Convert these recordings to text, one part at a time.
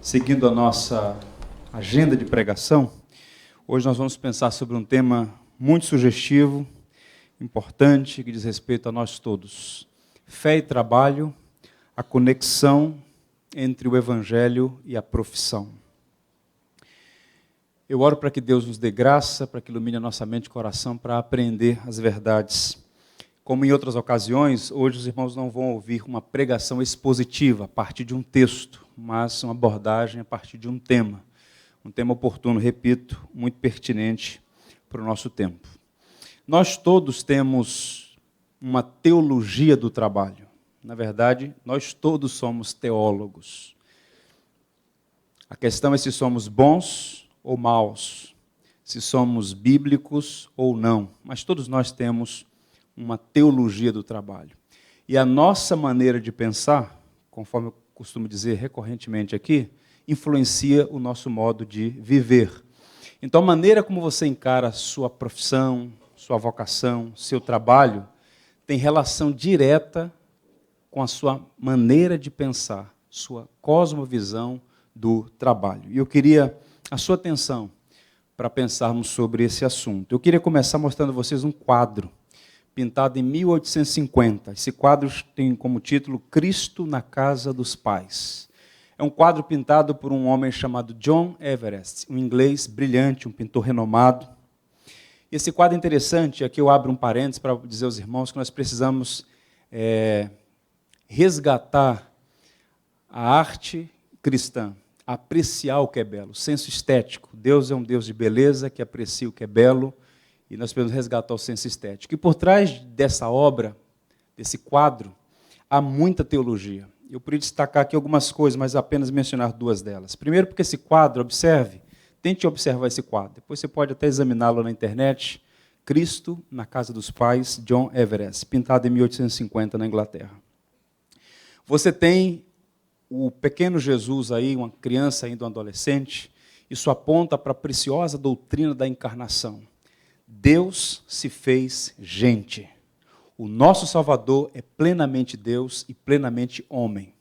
Seguindo a nossa agenda de pregação, hoje nós vamos pensar sobre um tema muito sugestivo, importante, que diz respeito a nós todos. Fé e trabalho, a conexão entre o Evangelho e a profissão. Eu oro para que Deus nos dê graça, para que ilumine a nossa mente e coração para aprender as verdades. Como em outras ocasiões, hoje os irmãos não vão ouvir uma pregação expositiva a partir de um texto, mas uma abordagem a partir de um tema oportuno, repito, muito pertinente para o nosso tempo. Nós todos temos uma teologia do trabalho. Na verdade, nós todos somos teólogos. A questão é se somos bons ou maus, se somos bíblicos ou não, mas todos nós temos uma teologia do trabalho. E a nossa maneira de pensar, conforme eu costumo dizer recorrentemente aqui, influencia o nosso modo de viver. Então, a maneira como você encara a sua profissão, sua vocação, seu trabalho, tem relação direta com a sua maneira de pensar, sua cosmovisão do trabalho. E eu queria a sua atenção para pensarmos sobre esse assunto. Eu queria começar mostrando a vocês um quadro pintado em 1850. Esse quadro tem como título Cristo na Casa dos Pais. É um quadro pintado por um homem chamado John Everest, um inglês brilhante, um pintor renomado. Esse quadro é interessante, aqui eu abro um parênteses para dizer aos irmãos que nós precisamos resgatar a arte cristã, apreciar o que é belo, o senso estético. Deus é um Deus de beleza que aprecia o que é belo, e nós precisamos resgatar o senso estético. E por trás dessa obra, desse quadro, há muita teologia. Eu poderia destacar aqui algumas coisas, mas apenas mencionar duas delas. Primeiro, porque esse quadro, tente observar esse quadro. Depois você pode até examiná-lo na internet. Cristo na Casa dos Pais, John Everest, pintado em 1850 na Inglaterra. Você tem o pequeno Jesus aí, uma criança ainda um adolescente. Isso aponta para a preciosa doutrina da encarnação. Deus se fez gente. O nosso Salvador é plenamente Deus e plenamente homem.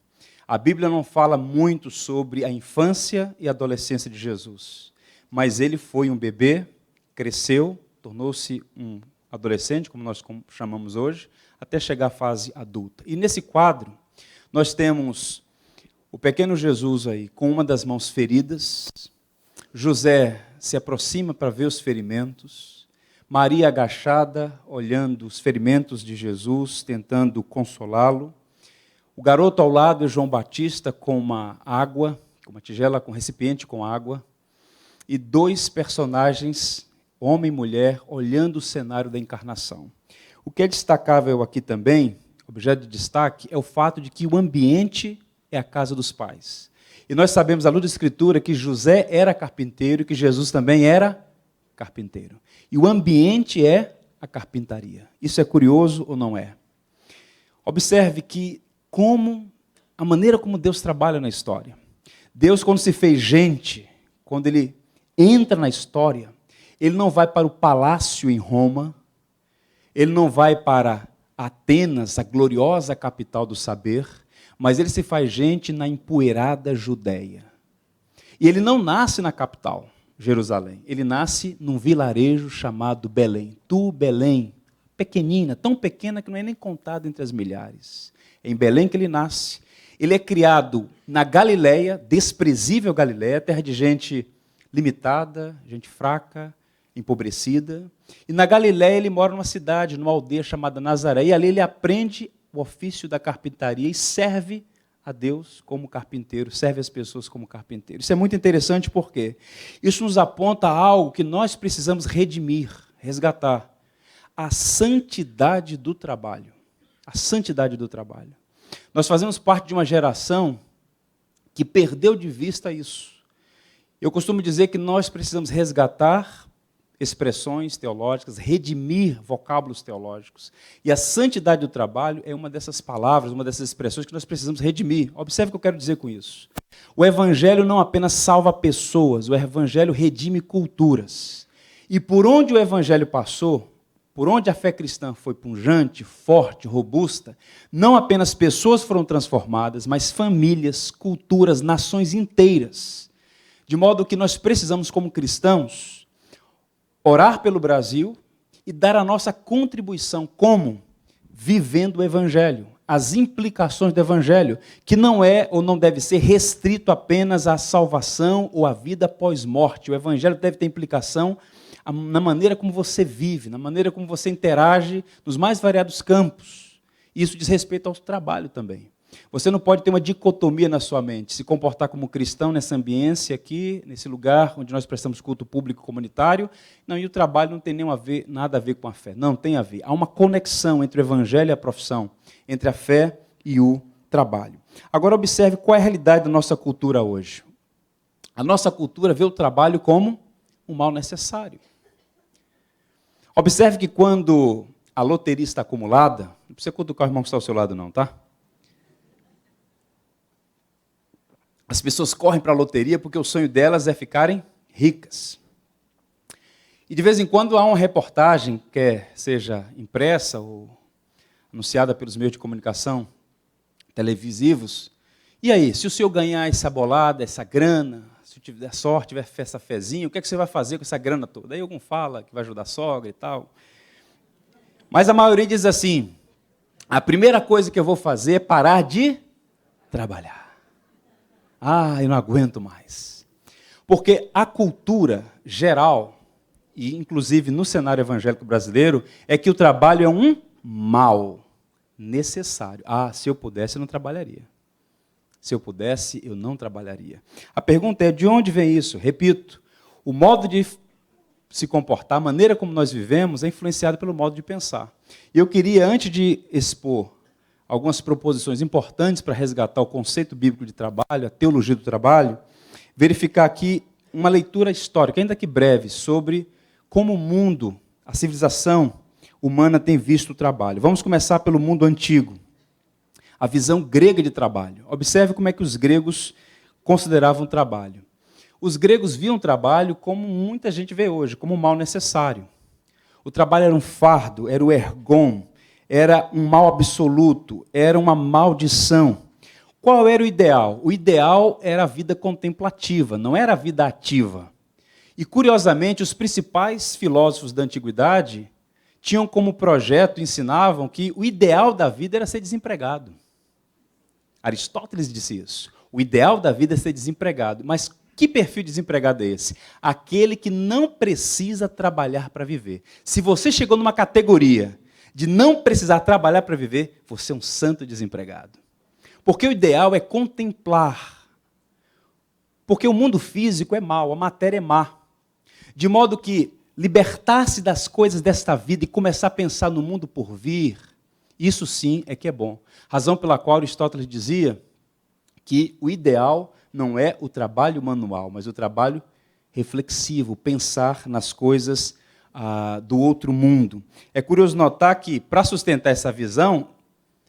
A Bíblia não fala muito sobre a infância e a adolescência de Jesus, mas ele foi um bebê, cresceu, tornou-se um adolescente, como nós chamamos hoje, até chegar à fase adulta. E nesse quadro, nós temos o pequeno Jesus aí, com uma das mãos feridas. José se aproxima para ver os ferimentos. Maria agachada, olhando os ferimentos de Jesus, tentando consolá-lo. O garoto ao lado é João Batista com uma tigela, com um recipiente com água. E dois personagens, homem e mulher, olhando o cenário da encarnação. O que é destacável aqui também, objeto de destaque, é o fato de que o ambiente é a casa dos pais. E nós sabemos, à luz da Escritura, que José era carpinteiro e que Jesus também era carpinteiro. E o ambiente é a carpintaria. Isso é curioso ou não é? Observe que a maneira como Deus trabalha na história. Deus, quando se fez gente, quando ele entra na história, ele não vai para o palácio em Roma, ele não vai para Atenas, a gloriosa capital do saber, mas ele se faz gente na empoeirada Judéia. E ele não nasce na capital, Jerusalém. Ele nasce num vilarejo chamado Belém. Tu, Belém, pequenina, tão pequena que não é nem contada entre as milhares. É em Belém que ele nasce. Ele é criado na Galileia, desprezível Galileia, terra de gente limitada, gente fraca, empobrecida. E na Galileia ele mora numa cidade, numa aldeia chamada Nazaré. E ali ele aprende o ofício da carpintaria e serve a Deus como carpinteiro, serve as pessoas como carpinteiro. Isso é muito interessante porque isso nos aponta a algo que nós precisamos redimir, resgatar. A santidade do trabalho. A santidade do trabalho. Nós fazemos parte de uma geração que perdeu de vista isso. Eu costumo dizer que nós precisamos resgatar expressões teológicas, redimir vocábulos teológicos. E a santidade do trabalho é uma dessas palavras, uma dessas expressões que nós precisamos redimir. Observe o que eu quero dizer com isso. O Evangelho não apenas salva pessoas, o Evangelho redime culturas. E por onde o Evangelho passou, por onde a fé cristã foi pujante, forte, robusta, não apenas pessoas foram transformadas, mas famílias, culturas, nações inteiras. De modo que nós precisamos, como cristãos, orar pelo Brasil e dar a nossa contribuição como? Vivendo o Evangelho, as implicações do Evangelho, que não é ou não deve ser restrito apenas à salvação ou à vida pós-morte. O Evangelho deve ter implicação na maneira como você vive, na maneira como você interage nos mais variados campos. Isso diz respeito ao trabalho também. Você não pode ter uma dicotomia na sua mente, se comportar como cristão nessa ambiência aqui, nesse lugar onde nós prestamos culto público comunitário, não, e o trabalho não tem nada a ver com a fé. Não, tem a ver. Há uma conexão entre o evangelho e a profissão, entre a fé e o trabalho. Agora observe qual é a realidade da nossa cultura hoje. A nossa cultura vê o trabalho como um mal necessário. Observe que quando a loteria está acumulada, não precisa cutucar o irmão que está ao seu lado não, tá? As pessoas correm para a loteria porque o sonho delas é ficarem ricas. E de vez em quando há uma reportagem, quer seja impressa ou anunciada pelos meios de comunicação televisivos. E aí, se o senhor ganhar essa bolada, essa grana, se tiver sorte, tiver essa fezinha, o que é que você vai fazer com essa grana toda? Aí algum fala que vai ajudar a sogra e tal. Mas a maioria diz assim, a primeira coisa que eu vou fazer é parar de trabalhar. Ah, eu não aguento mais. Porque a cultura geral, e inclusive no cenário evangélico brasileiro, é que o trabalho é um mal necessário. Ah, se eu pudesse, eu não trabalharia. Se eu pudesse, eu não trabalharia. A pergunta é, de onde vem isso? Repito, o modo de se comportar, a maneira como nós vivemos, é influenciado pelo modo de pensar. E eu queria, antes de expor algumas proposições importantes para resgatar o conceito bíblico de trabalho, a teologia do trabalho, verificar aqui uma leitura histórica, ainda que breve, sobre como o mundo, a civilização humana tem visto o trabalho. Vamos começar pelo mundo antigo, a visão grega de trabalho. Observe como é que os gregos consideravam o trabalho. Os gregos viam o trabalho como muita gente vê hoje, como um mal necessário. O trabalho era um fardo, era o ergon, era um mal absoluto, era uma maldição. Qual era o ideal? O ideal era a vida contemplativa, não era a vida ativa. E, curiosamente, os principais filósofos da antiguidade tinham como projeto, ensinavam que o ideal da vida era ser desempregado. Aristóteles disse isso. O ideal da vida é ser desempregado. Mas que perfil de desempregado é esse? Aquele que não precisa trabalhar para viver. Se você chegou numa categoria de não precisar trabalhar para viver, você é um santo desempregado. Porque o ideal é contemplar. Porque o mundo físico é mau, a matéria é má. De modo que libertar-se das coisas desta vida e começar a pensar no mundo por vir, isso sim é que é bom. Razão pela qual Aristóteles dizia que o ideal não é o trabalho manual, mas o trabalho reflexivo, pensar nas coisas do outro mundo. É curioso notar que, para sustentar essa visão,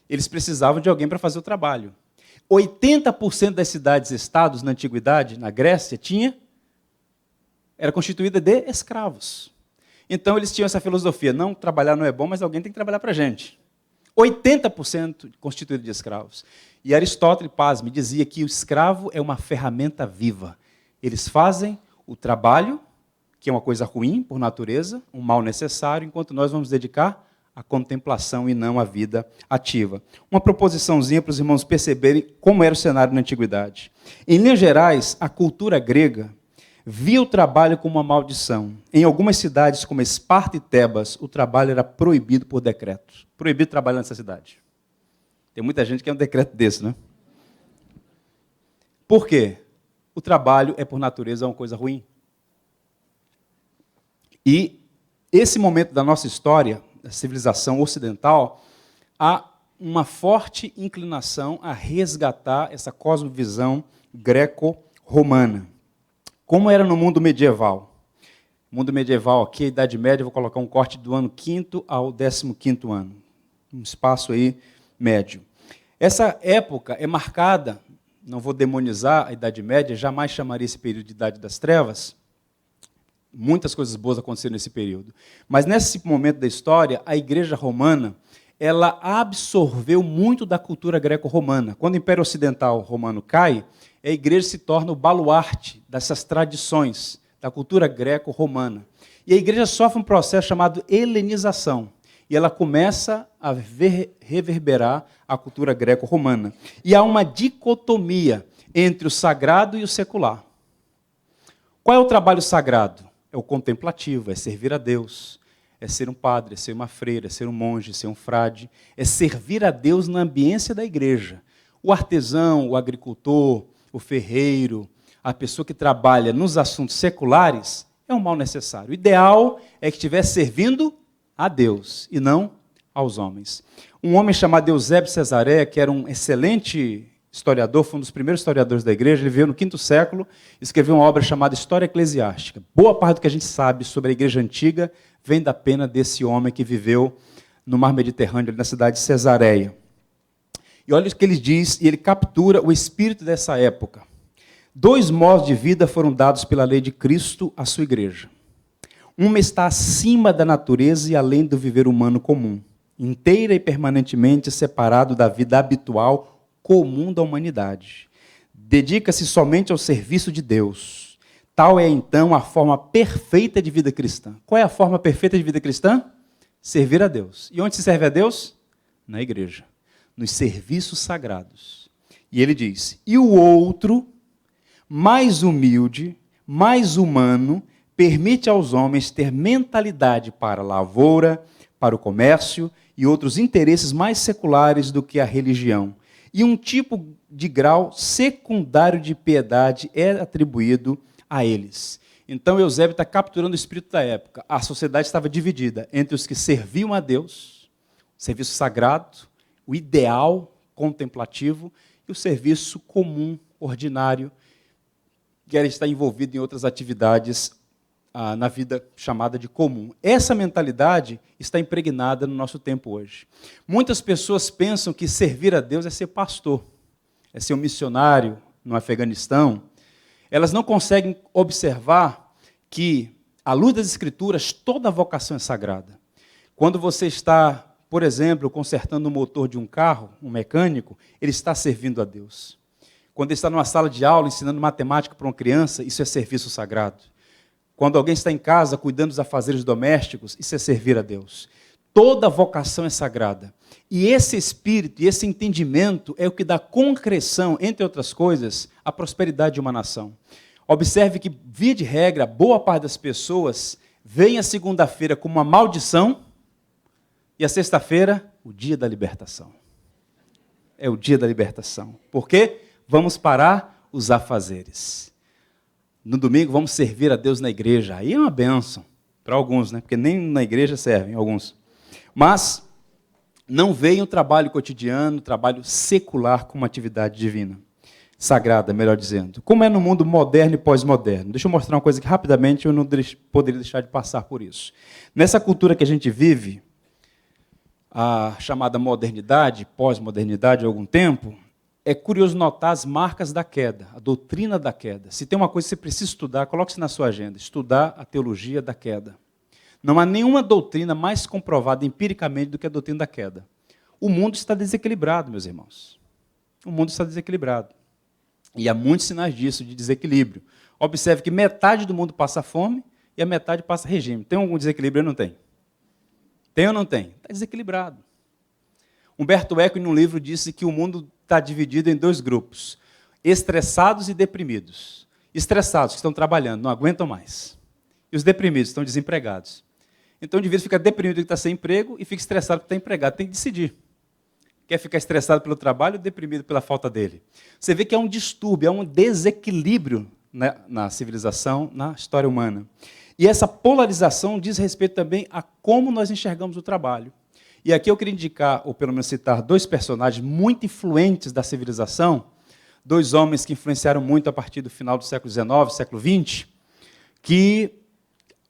eles precisavam de alguém para fazer o trabalho. 80% das cidades-estados na antiguidade, na Grécia, era constituída de escravos. Então, eles tinham essa filosofia, não, trabalhar não é bom, mas alguém tem que trabalhar para a gente. 80% constituído de escravos. E Aristóteles, pasme, dizia que o escravo é uma ferramenta viva. Eles fazem o trabalho, que é uma coisa ruim por natureza, um mal necessário, enquanto nós vamos dedicar à contemplação e não à vida ativa. Uma proposiçãozinha para os irmãos perceberem como era o cenário na antiguidade. Em linhas gerais, a cultura grega via o trabalho como uma maldição. Em algumas cidades, como Esparta e Tebas, o trabalho era proibido por decreto. Proibido trabalhar nessa cidade. Tem muita gente que quer um decreto desse, né? Por quê? O trabalho é, por natureza, uma coisa ruim. E esse momento da nossa história, da civilização ocidental, há uma forte inclinação a resgatar essa cosmovisão greco-romana. Como era no mundo medieval? Mundo medieval aqui, a Idade Média, vou colocar um corte do ano 5º ao 15º ano. Um espaço aí médio. Essa época é marcada, não vou demonizar a Idade Média, jamais chamaria esse período de Idade das Trevas, muitas coisas boas aconteceram nesse período. Mas nesse momento da história, a igreja romana, ela absorveu muito da cultura greco-romana. Quando o Império Ocidental Romano cai, a igreja se torna o baluarte dessas tradições da cultura greco-romana. E a igreja sofre um processo chamado helenização. E ela começa a reverberar a cultura greco-romana. E há uma dicotomia entre o sagrado e o secular. Qual é o trabalho sagrado? É o contemplativo, é servir a Deus. É ser um padre, é ser uma freira, é ser um monge, é ser um frade. É servir a Deus na ambiência da igreja. O artesão, o agricultor, o ferreiro, a pessoa que trabalha nos assuntos seculares, é um mal necessário. O ideal é que estivesse servindo a Deus e não aos homens. Um homem chamado Eusébio Cesareia, que era um excelente historiador, foi um dos primeiros historiadores da igreja, ele veio no V século, escreveu uma obra chamada História Eclesiástica. Boa parte do que a gente sabe sobre a igreja antiga vem da pena desse homem que viveu no mar Mediterrâneo, na cidade de Cesareia. E olha o que ele diz, e ele captura o espírito dessa época. 2 modos de vida foram dados pela lei de Cristo à sua igreja. Uma está acima da natureza e além do viver humano comum, inteira e permanentemente separado da vida habitual comum da humanidade. Dedica-se somente ao serviço de Deus. Tal é, então, a forma perfeita de vida cristã. Qual é a forma perfeita de vida cristã? Servir a Deus. E onde se serve a Deus? Na igreja, nos serviços sagrados. E ele diz, e o outro, mais humilde, mais humano, permite aos homens ter mentalidade para a lavoura, para o comércio e outros interesses mais seculares do que a religião. E um tipo de grau secundário de piedade é atribuído a eles. Então, Eusébio está capturando o espírito da época. A sociedade estava dividida entre os que serviam a Deus, o serviço sagrado, o ideal contemplativo, e o serviço comum, ordinário, que era estar envolvido em outras atividades na vida chamada de comum. Essa mentalidade está impregnada no nosso tempo hoje. Muitas pessoas pensam que servir a Deus é ser pastor, é ser um missionário no Afeganistão. Elas não conseguem observar que, à luz das Escrituras, toda vocação é sagrada. Quando você está, por exemplo, consertando o motor de um carro, um mecânico, ele está servindo a Deus. Quando ele está numa sala de aula ensinando matemática para uma criança, isso é serviço sagrado. Quando alguém está em casa cuidando dos afazeres domésticos, isso é servir a Deus. Toda vocação é sagrada. E esse espírito e esse entendimento é o que dá concreção, entre outras coisas, à prosperidade de uma nação. Observe que, via de regra, boa parte das pessoas vem a segunda-feira como uma maldição e a sexta-feira, o dia da libertação. É o dia da libertação. Por quê? Vamos parar os afazeres. No domingo vamos servir a Deus na igreja. Aí é uma bênção para alguns, né? Porque nem na igreja servem alguns. Mas não veem o trabalho cotidiano, o trabalho secular como atividade divina. Sagrada, melhor dizendo. Como é no mundo moderno e pós-moderno. Deixa eu mostrar uma coisa que rapidamente eu não poderia deixar de passar por isso. Nessa cultura que a gente vive, a chamada modernidade, pós-modernidade há algum tempo, é curioso notar as marcas da queda, a doutrina da queda. Se tem uma coisa que você precisa estudar, coloque-se na sua agenda, estudar a teologia da queda. Não há nenhuma doutrina mais comprovada empiricamente do que a doutrina da queda. O mundo está desequilibrado, meus irmãos. O mundo está desequilibrado. E há muitos sinais disso, de desequilíbrio. Observe que metade do mundo passa fome e a metade passa regime. Tem algum desequilíbrio ou não tem? Tem ou não tem? Está desequilibrado. Humberto Eco, em um livro, disse que o mundo está dividido em 2 grupos, estressados e deprimidos. Estressados, que estão trabalhando, não aguentam mais. E os deprimidos, estão desempregados. Então, o indivíduo fica deprimido porque está sem emprego e fica estressado porque está empregado. Tem que decidir. Quer ficar estressado pelo trabalho ou deprimido pela falta dele? Você vê que há um distúrbio, há um desequilíbrio na civilização, na história humana. E essa polarização diz respeito também a como nós enxergamos o trabalho. E aqui eu queria indicar, ou pelo menos citar, 2 personagens muito influentes da civilização, 2 homens que influenciaram muito a partir do final do século XIX, século XX, que,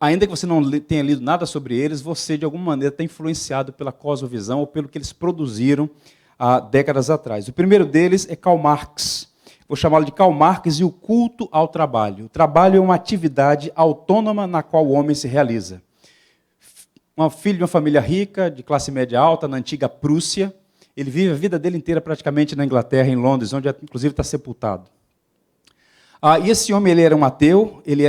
ainda que você não tenha lido nada sobre eles, você, de alguma maneira, está influenciado pela cosmovisão ou pelo que eles produziram há décadas atrás. O primeiro deles é Karl Marx. vou chamá-lo de Karl Marx e o culto ao trabalho. O trabalho é uma atividade autônoma na qual o homem se realiza. Filho de uma família rica, de classe média alta, na antiga Prússia. Ele vive a vida dele inteira praticamente na Inglaterra, em Londres, onde inclusive está sepultado. E esse homem ele era um ateu, ele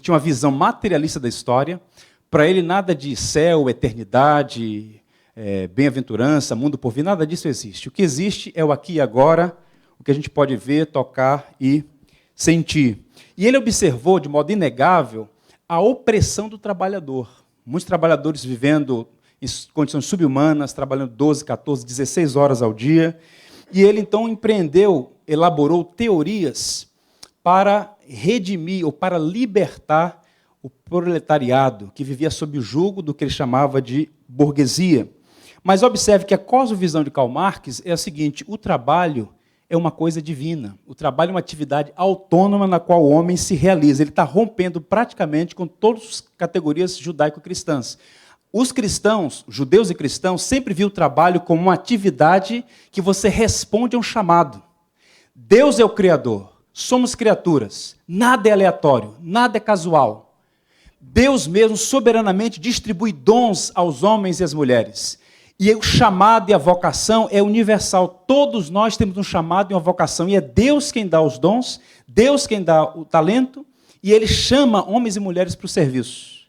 tinha uma visão materialista da história. Para ele nada de céu, eternidade, bem-aventurança, mundo por vir, nada disso existe. O que existe é o aqui e agora, o que a gente pode ver, tocar e sentir. E ele observou de modo inegável a opressão do trabalhador. Muitos trabalhadores vivendo em condições subhumanas, trabalhando 12, 14, 16 horas ao dia. E ele, então, elaborou teorias para redimir ou para libertar o proletariado, que vivia sob o jugo do que ele chamava de burguesia. Mas observe que a cosmovisão de Karl Marx é a seguinte: o trabalho é uma coisa divina. O trabalho é uma atividade autônoma na qual o homem se realiza. Ele está rompendo praticamente com todas as categorias judaico-cristãs. Os cristãos, judeus e cristãos, sempre viam o trabalho como uma atividade que você responde a um chamado. Deus é o Criador, somos criaturas, nada é aleatório, nada é casual. Deus mesmo soberanamente distribui dons aos homens e às mulheres. E o chamado e a vocação é universal. Todos nós temos um chamado e uma vocação. E é Deus quem dá os dons, Deus quem dá o talento, e Ele chama homens e mulheres para o serviço.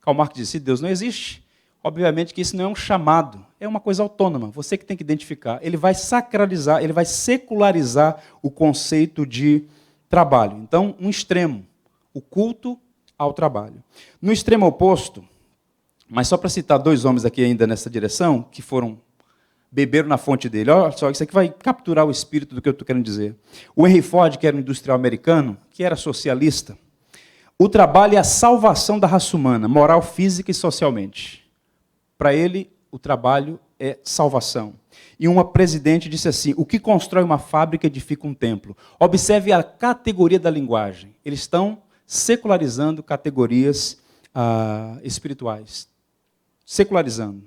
Karl Marx disse: se Deus não existe, obviamente que isso não é um chamado, é uma coisa autônoma, você que tem que identificar. Ele vai sacralizar, ele vai secularizar o conceito de trabalho. Então, um extremo, o culto ao trabalho. No extremo oposto, mas só para citar dois homens aqui ainda nessa direção, que beberam na fonte dele. Olha só, isso aqui vai capturar o espírito do que eu estou querendo dizer. O Henry Ford, que era um industrial americano, que era socialista, o trabalho é a salvação da raça humana, moral, física e socialmente. Para ele, o trabalho é salvação. E uma presidente disse assim: o que constrói uma fábrica edifica um templo. Observe a categoria da linguagem. Eles estão secularizando categorias espirituais. Secularizando.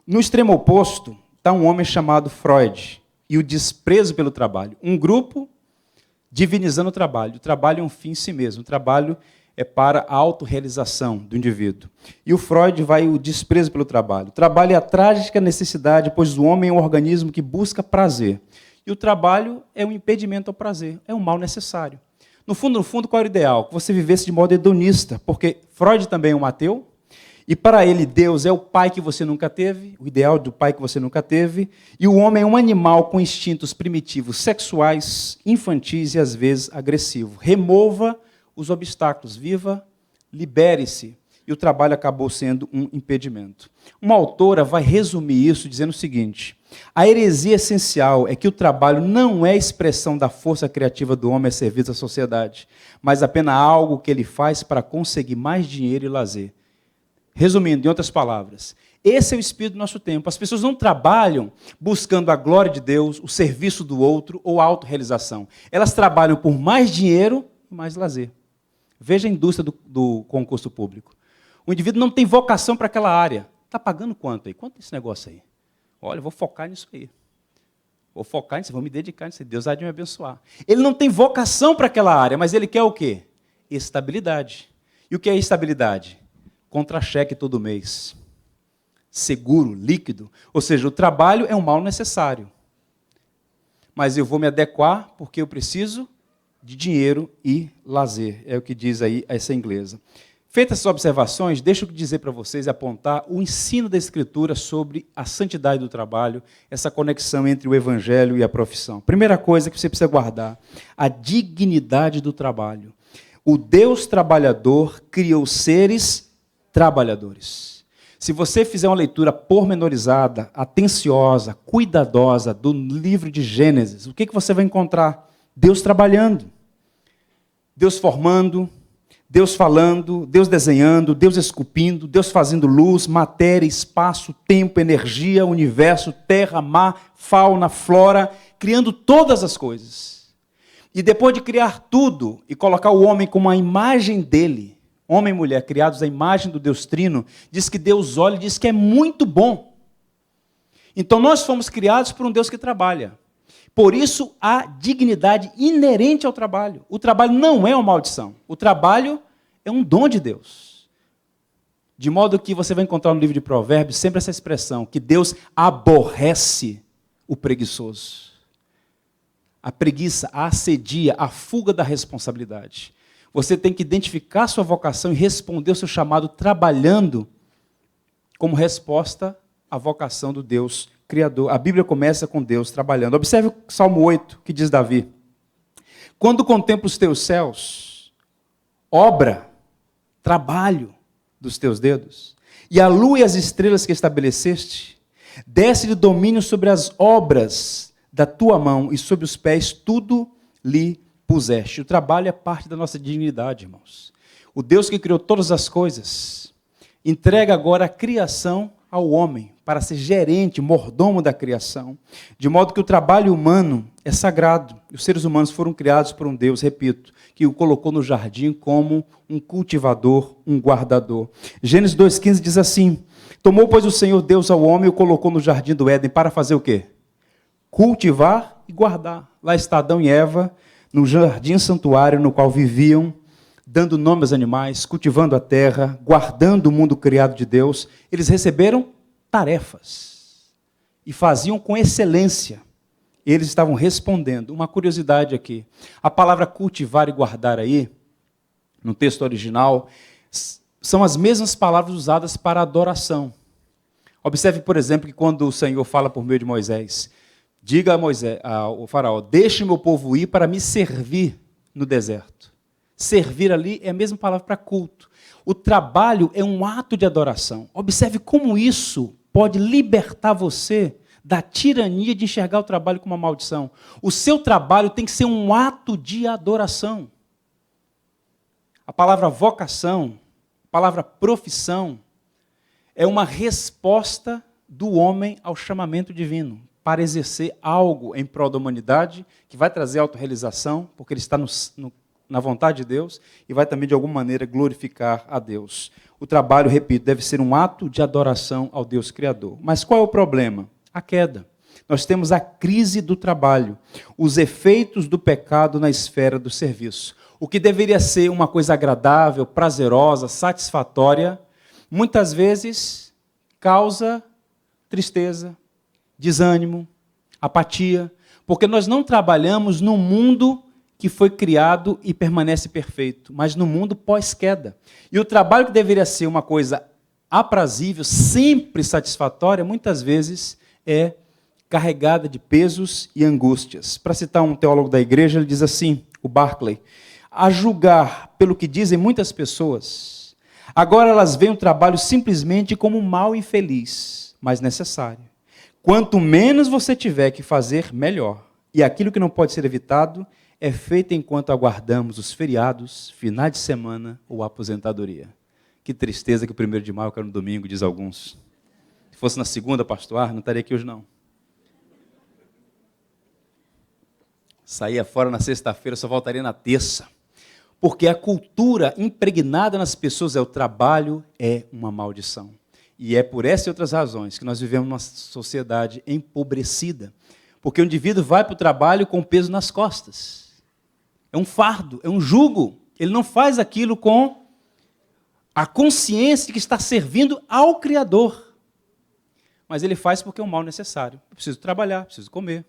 No extremo oposto, está um homem chamado Freud e o desprezo pelo trabalho. Um grupo divinizando o trabalho. O trabalho é um fim em si mesmo. O trabalho é para a autorrealização do indivíduo. E o Freud vai o desprezo pelo trabalho. O trabalho é a trágica necessidade, pois o homem é um organismo que busca prazer. E o trabalho é um impedimento ao prazer, é um mal necessário. No fundo, qual era o ideal? Que você vivesse de modo hedonista, porque Freud também é um ateu, e para ele Deus é o pai que você nunca teve, o ideal do pai que você nunca teve, e o homem é um animal com instintos primitivos, sexuais, infantis e às vezes agressivos. Remova os obstáculos, viva, libere-se. E o trabalho acabou sendo um impedimento. Uma autora vai resumir isso dizendo o seguinte: a heresia essencial é que o trabalho não é expressão da força criativa do homem a serviço da sociedade, mas apenas algo que ele faz para conseguir mais dinheiro e lazer. Resumindo, em outras palavras, esse é o espírito do nosso tempo. As pessoas não trabalham buscando a glória de Deus, o serviço do outro ou a autorrealização. Elas trabalham por mais dinheiro e mais lazer. Veja a indústria do concurso público. O indivíduo não tem vocação para aquela área. Está pagando quanto aí? Quanto é esse negócio aí? Olha, eu vou focar nisso aí. Vou focar nisso, vou me dedicar nisso aí. Deus há de me abençoar. Ele não tem vocação para aquela área, mas ele quer o quê? Estabilidade. E o que é estabilidade? Contra-cheque todo mês. Seguro, líquido. Ou seja, o trabalho é um mal necessário. Mas eu vou me adequar porque eu preciso de dinheiro e lazer. É o que diz aí essa inglesa. Feitas essas observações, deixa eu dizer para vocês e apontar o ensino da Escritura sobre a santidade do trabalho, essa conexão entre o Evangelho e a profissão. Primeira coisa que você precisa guardar, a dignidade do trabalho. O Deus trabalhador criou seres trabalhadores. Se você fizer uma leitura pormenorizada, atenciosa, cuidadosa do livro de Gênesis, o que você vai encontrar? Deus trabalhando, Deus formando, Deus falando, Deus desenhando, Deus esculpindo, Deus fazendo luz, matéria, espaço, tempo, energia, universo, terra, mar, fauna, flora, criando todas as coisas. E depois de criar tudo e colocar o homem como a imagem dele, homem e mulher criados à imagem do Deus Trino, diz que Deus olha e diz que é muito bom. Então nós fomos criados por um Deus que trabalha. Por isso, há dignidade inerente ao trabalho. O trabalho não é uma maldição. O trabalho é um dom de Deus. De modo que você vai encontrar no livro de Provérbios sempre essa expressão, que Deus aborrece o preguiçoso. A preguiça, a assedia, a fuga da responsabilidade. Você tem que identificar sua vocação e responder o seu chamado trabalhando como resposta à vocação do Deus Criador. A Bíblia começa com Deus trabalhando. Observe o Salmo 8, que diz Davi. Quando contemplo os teus céus, obra, trabalho dos teus dedos, e a lua e as estrelas que estabeleceste, desce-lhe domínio sobre as obras da tua mão, e sob os pés tudo lhe puseste. O trabalho é parte da nossa dignidade, irmãos. O Deus que criou todas as coisas, entrega agora a criação ao homem, para ser gerente, mordomo da criação, de modo que o trabalho humano é sagrado. Os seres humanos foram criados por um Deus, repito, que o colocou no jardim como um cultivador, um guardador. Gênesis 2,15 diz assim, tomou, pois, o Senhor Deus ao homem e o colocou no jardim do Éden para fazer o quê? Cultivar e guardar. Lá está Adão e Eva, no jardim santuário no qual viviam, dando nome aos animais, cultivando a terra, guardando o mundo criado de Deus. Eles receberam tarefas e faziam com excelência. Eles estavam respondendo. Uma curiosidade aqui. A palavra cultivar e guardar aí, no texto original, são as mesmas palavras usadas para adoração. Observe, por exemplo, que quando o Senhor fala por meio de Moisés, diga a Moisés, ao faraó, deixe meu povo ir para me servir no deserto. Servir ali é a mesma palavra para culto. O trabalho é um ato de adoração. Observe como isso pode libertar você da tirania de enxergar o trabalho como uma maldição. O seu trabalho tem que ser um ato de adoração. A palavra vocação, a palavra profissão, é uma resposta do homem ao chamamento divino, para exercer algo em prol da humanidade, que vai trazer autorrealização, porque ele está na vontade de Deus, e vai também, de alguma maneira, glorificar a Deus. O trabalho, repito, deve ser um ato de adoração ao Deus Criador. Mas qual é o problema? A queda. Nós temos a crise do trabalho, os efeitos do pecado na esfera do serviço. O que deveria ser uma coisa agradável, prazerosa, satisfatória, muitas vezes causa tristeza, desânimo, apatia, porque nós não trabalhamos no mundo que foi criado e permanece perfeito, mas no mundo pós-queda. E o trabalho que deveria ser uma coisa aprazível, sempre satisfatória, muitas vezes é carregada de pesos e angústias. Para citar um teólogo da igreja, ele diz assim, o Barclay, a julgar pelo que dizem muitas pessoas, agora elas veem o trabalho simplesmente como um mal infeliz, mas necessário. Quanto menos você tiver que fazer, melhor. E aquilo que não pode ser evitado é feito enquanto aguardamos os feriados, finais de semana ou aposentadoria. Que tristeza que o 1º de maio caiu no domingo, diz alguns. Se fosse na segunda, pastor, não estaria aqui hoje não. Saía fora na sexta-feira, só voltaria na terça. Porque a cultura impregnada nas pessoas é o trabalho, é uma maldição. E é por essas e outras razões que nós vivemos numa sociedade empobrecida. Porque o indivíduo vai para o trabalho com peso nas costas. É um fardo, é um jugo. Ele não faz aquilo com a consciência de que está servindo ao Criador. Mas ele faz porque é um mal necessário. Eu preciso trabalhar, preciso comer,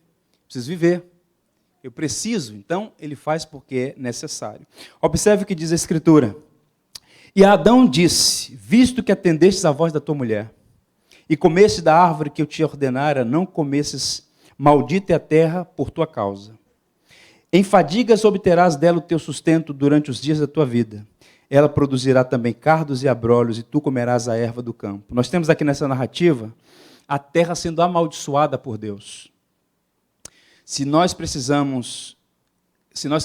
preciso viver. Eu preciso, então ele faz porque é necessário. Observe o que diz a Escritura. E Adão disse, visto que atendestes à voz da tua mulher, e comestes da árvore que eu te ordenara, não comesses, maldita é a terra por tua causa. Em fadigas obterás dela o teu sustento durante os dias da tua vida. Ela produzirá também cardos e abrolhos, e tu comerás a erva do campo. Nós temos aqui nessa narrativa a terra sendo amaldiçoada por Deus. Se nós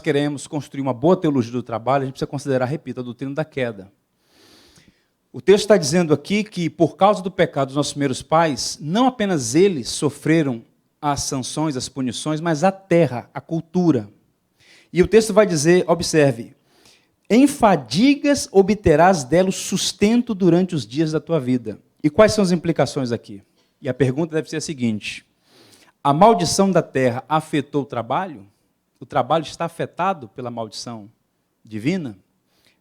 queremos construir uma boa teologia do trabalho, a gente precisa considerar, repito, a doutrina da queda. O texto está dizendo aqui que, por causa do pecado dos nossos primeiros pais, não apenas eles sofreram as sanções, as punições, mas a terra, a cultura. E o texto vai dizer, observe, em fadigas obterás dela o sustento durante os dias da tua vida. E quais são as implicações aqui? E a pergunta deve ser a seguinte, A maldição da terra afetou o trabalho? O trabalho está afetado pela maldição divina?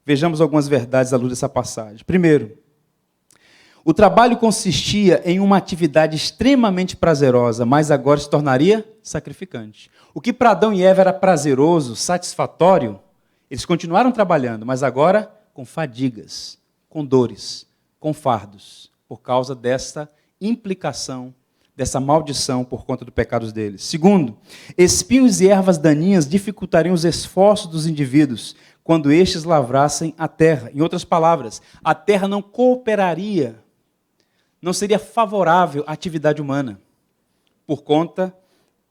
Vejamos algumas verdades à luz dessa passagem. Primeiro, o trabalho consistia em uma atividade extremamente prazerosa, mas agora se tornaria sacrificante. O que para Adão e Eva era prazeroso, satisfatório, eles continuaram trabalhando, mas agora com fadigas, com dores, com fardos, por causa dessa implicação, dessa maldição por conta dos pecados deles. Segundo, espinhos e ervas daninhas dificultariam os esforços dos indivíduos quando estes lavrassem a terra. Em outras palavras, a terra não cooperaria, não seria favorável à atividade humana, por conta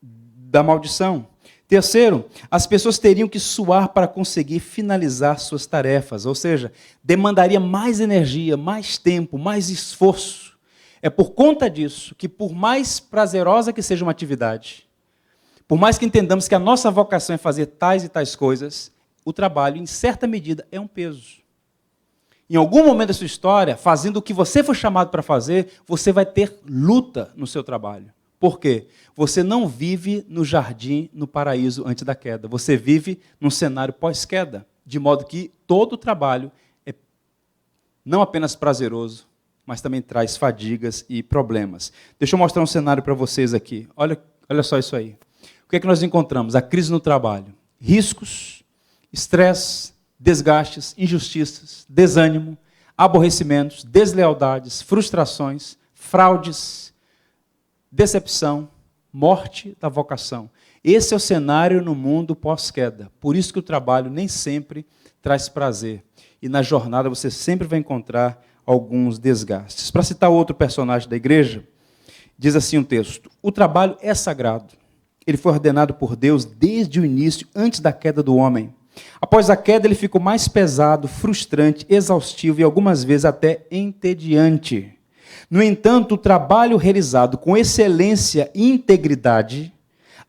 da maldição. Terceiro, as pessoas teriam que suar para conseguir finalizar suas tarefas, ou seja, demandaria mais energia, mais tempo, mais esforço. É por conta disso que, por mais prazerosa que seja uma atividade, por mais que entendamos que a nossa vocação é fazer tais e tais coisas, o trabalho, em certa medida, é um peso. Em algum momento da sua história, fazendo o que você foi chamado para fazer, você vai ter luta no seu trabalho. Por quê? Você não vive no jardim, no paraíso antes da queda. Você vive num cenário pós-queda, de modo que todo o trabalho é não apenas prazeroso, mas também traz fadigas e problemas. Deixa eu mostrar um cenário para vocês aqui. Olha só isso aí. O que é que nós encontramos? A crise no trabalho. Riscos, estresse, desgastes, injustiças, desânimo, aborrecimentos, deslealdades, frustrações, fraudes, decepção, morte da vocação. Esse é o cenário no mundo pós-queda. Por isso que o trabalho nem sempre traz prazer. E na jornada você sempre vai encontrar alguns desgastes. Para citar outro personagem da igreja, diz assim um texto: o trabalho é sagrado. Ele foi ordenado por Deus desde o início, antes da queda do homem. Após a queda, ele ficou mais pesado, frustrante, exaustivo e algumas vezes até entediante. No entanto, o trabalho realizado com excelência e integridade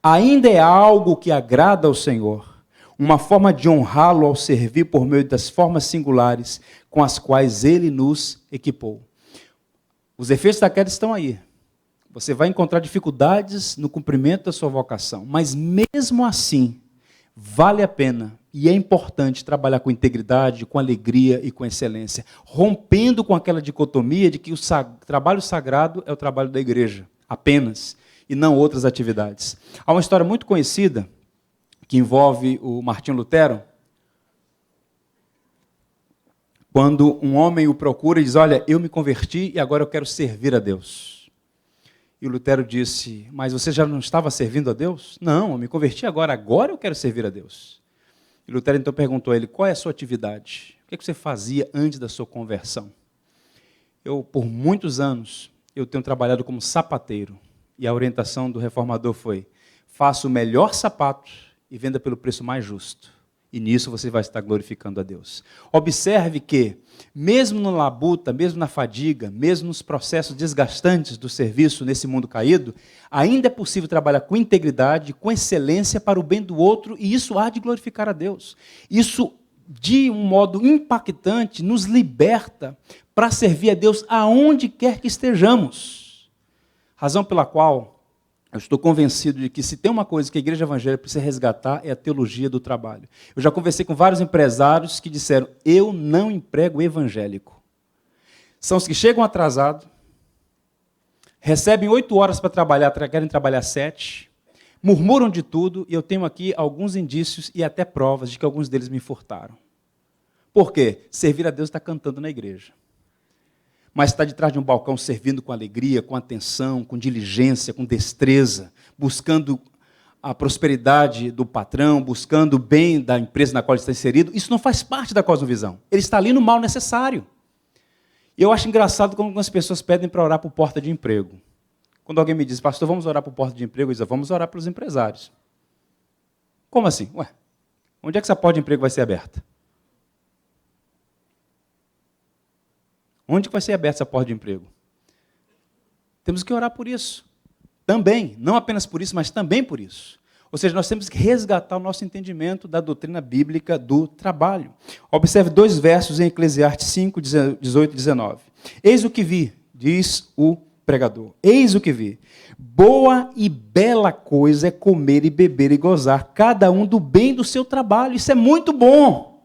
ainda é algo que agrada ao Senhor, uma forma de honrá-lo ao servir por meio das formas singulares com as quais ele nos equipou. Os efeitos da queda estão aí. Você vai encontrar dificuldades no cumprimento da sua vocação, mas mesmo assim, vale a pena e é importante trabalhar com integridade, com alegria e com excelência, rompendo com aquela dicotomia de que o trabalho sagrado é o trabalho da igreja, apenas, e não outras atividades. Há uma história muito conhecida que envolve o Martinho Lutero, quando um homem o procura e diz: olha, eu me converti e agora eu quero servir a Deus. E o Lutero disse: mas você já não estava servindo a Deus? Não, eu me converti agora eu quero servir a Deus. E Lutero então perguntou a ele: qual é a sua atividade? O que você fazia antes da sua conversão? Por muitos anos, eu tenho trabalhado como sapateiro. E a orientação do reformador foi: faça o melhor sapato e venda pelo preço mais justo. E nisso você vai estar glorificando a Deus. Observe que, mesmo na labuta, mesmo na fadiga, mesmo nos processos desgastantes do serviço nesse mundo caído, ainda é possível trabalhar com integridade, com excelência para o bem do outro, e isso há de glorificar a Deus. Isso, de um modo impactante, nos liberta para servir a Deus aonde quer que estejamos. Razão pela qual eu estou convencido de que se tem uma coisa que a igreja evangélica precisa resgatar é a teologia do trabalho. Eu já conversei com vários empresários que disseram: eu não emprego evangélico. São os que chegam atrasados, recebem 8 horas para trabalhar, querem trabalhar 7, murmuram de tudo, e eu tenho aqui alguns indícios e até provas de que alguns deles me furtaram. Por quê? Servir a Deus está cantando na igreja. Mas está de trás de um balcão servindo com alegria, com atenção, com diligência, com destreza, buscando a prosperidade do patrão, buscando o bem da empresa na qual ele está inserido. Isso não faz parte da cosmovisão. Ele está ali no mal necessário. E eu acho engraçado quando algumas pessoas pedem para orar por porta de emprego. Quando alguém me diz: pastor, vamos orar por porta de emprego, eu digo: vamos orar pelos empresários. Como assim? Ué, onde é que essa porta de emprego vai ser aberta? Onde vai ser aberta essa porta de emprego? Temos que orar por isso. Também, não apenas por isso, mas também por isso. Ou seja, nós temos que resgatar o nosso entendimento da doutrina bíblica do trabalho. Observe 2 versos em Eclesiastes 5, 18 e 19. Eis o que vi, diz o pregador. Eis o que vi. Boa e bela coisa é comer e beber e gozar, cada um do bem do seu trabalho. Isso é muito bom.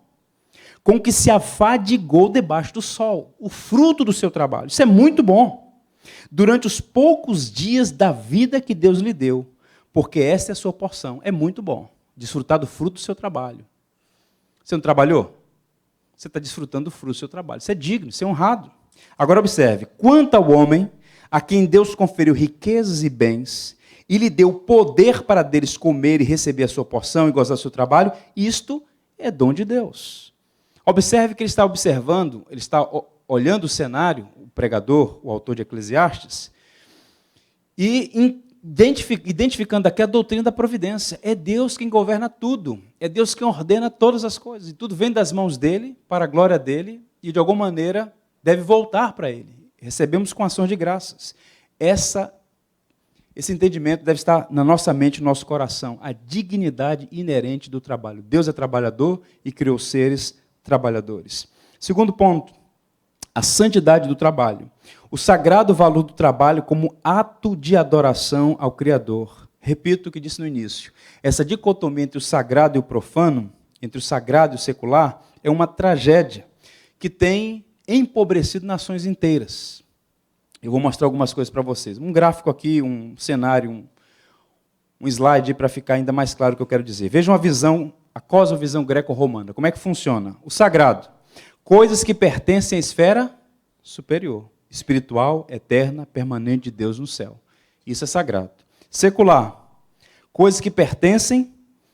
Com que se afadigou debaixo do sol, o fruto do seu trabalho. Isso é muito bom. Durante os poucos dias da vida que Deus lhe deu, porque essa é a sua porção. É muito bom desfrutar do fruto do seu trabalho. Você não trabalhou? Você está desfrutando do fruto do seu trabalho. Isso é digno, isso é honrado. Agora observe, quanto ao homem a quem Deus conferiu riquezas e bens, e lhe deu poder para deles comer e receber a sua porção e gozar do seu trabalho, isto é dom de Deus. Observe que ele está observando, ele está olhando o cenário, o pregador, o autor de Eclesiastes, e identificando aqui a doutrina da providência. É Deus quem governa tudo, é Deus quem ordena todas as coisas, e tudo vem das mãos dele, para a glória dele, e de alguma maneira deve voltar para ele. Recebemos com ações de graças. Esse entendimento deve estar na nossa mente, no nosso coração, a dignidade inerente do trabalho. Deus é trabalhador e criou seres trabalhadores. Segundo ponto, a santidade do trabalho. O sagrado valor do trabalho como ato de adoração ao Criador. Repito o que disse no início. Essa dicotomia entre o sagrado e o profano, entre o sagrado e o secular, é uma tragédia que tem empobrecido nações inteiras. Eu vou mostrar algumas coisas para vocês. Um gráfico aqui, um cenário, um slide para ficar ainda mais claro o que eu quero dizer. Vejam a cosmovisão greco-romana. Como é que funciona? O sagrado. Coisas que pertencem à esfera superior, espiritual, eterna, permanente de Deus no céu. Isso é sagrado. Secular. Coisas que pertencem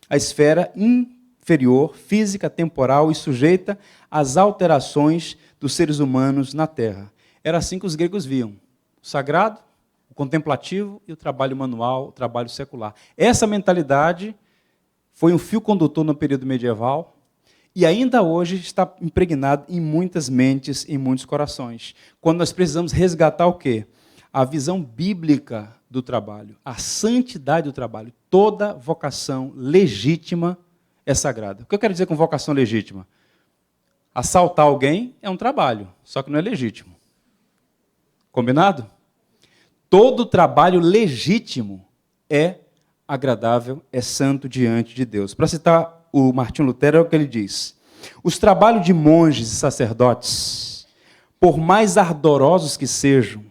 à esfera inferior, física, temporal e sujeita às alterações dos seres humanos na terra. Era assim que os gregos viam. O sagrado, o contemplativo e o trabalho manual, o trabalho secular. Essa mentalidade foi um fio condutor no período medieval e ainda hoje está impregnado em muitas mentes, em muitos corações. Quando nós precisamos resgatar o quê? A visão bíblica do trabalho, a santidade do trabalho. Toda vocação legítima é sagrada. O que eu quero dizer com vocação legítima? Assaltar alguém é um trabalho, só que não é legítimo. Combinado? Todo trabalho legítimo é agradável, é santo diante de Deus. Para citar o Martinho Lutero, é o que ele diz. Os trabalhos de monges e sacerdotes, por mais ardorosos que sejam,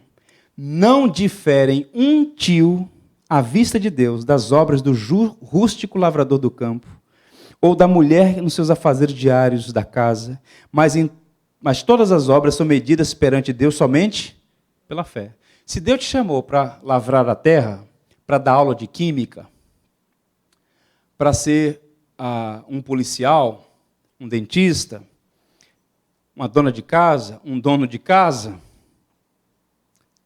não diferem um tio à vista de Deus das obras do rústico lavrador do campo, ou da mulher nos seus afazeres diários da casa, mas todas as obras são medidas perante Deus somente pela fé. Se Deus te chamou para lavrar a terra, para dar aula de química, para ser um policial, um dentista, uma dona de casa, um dono de casa,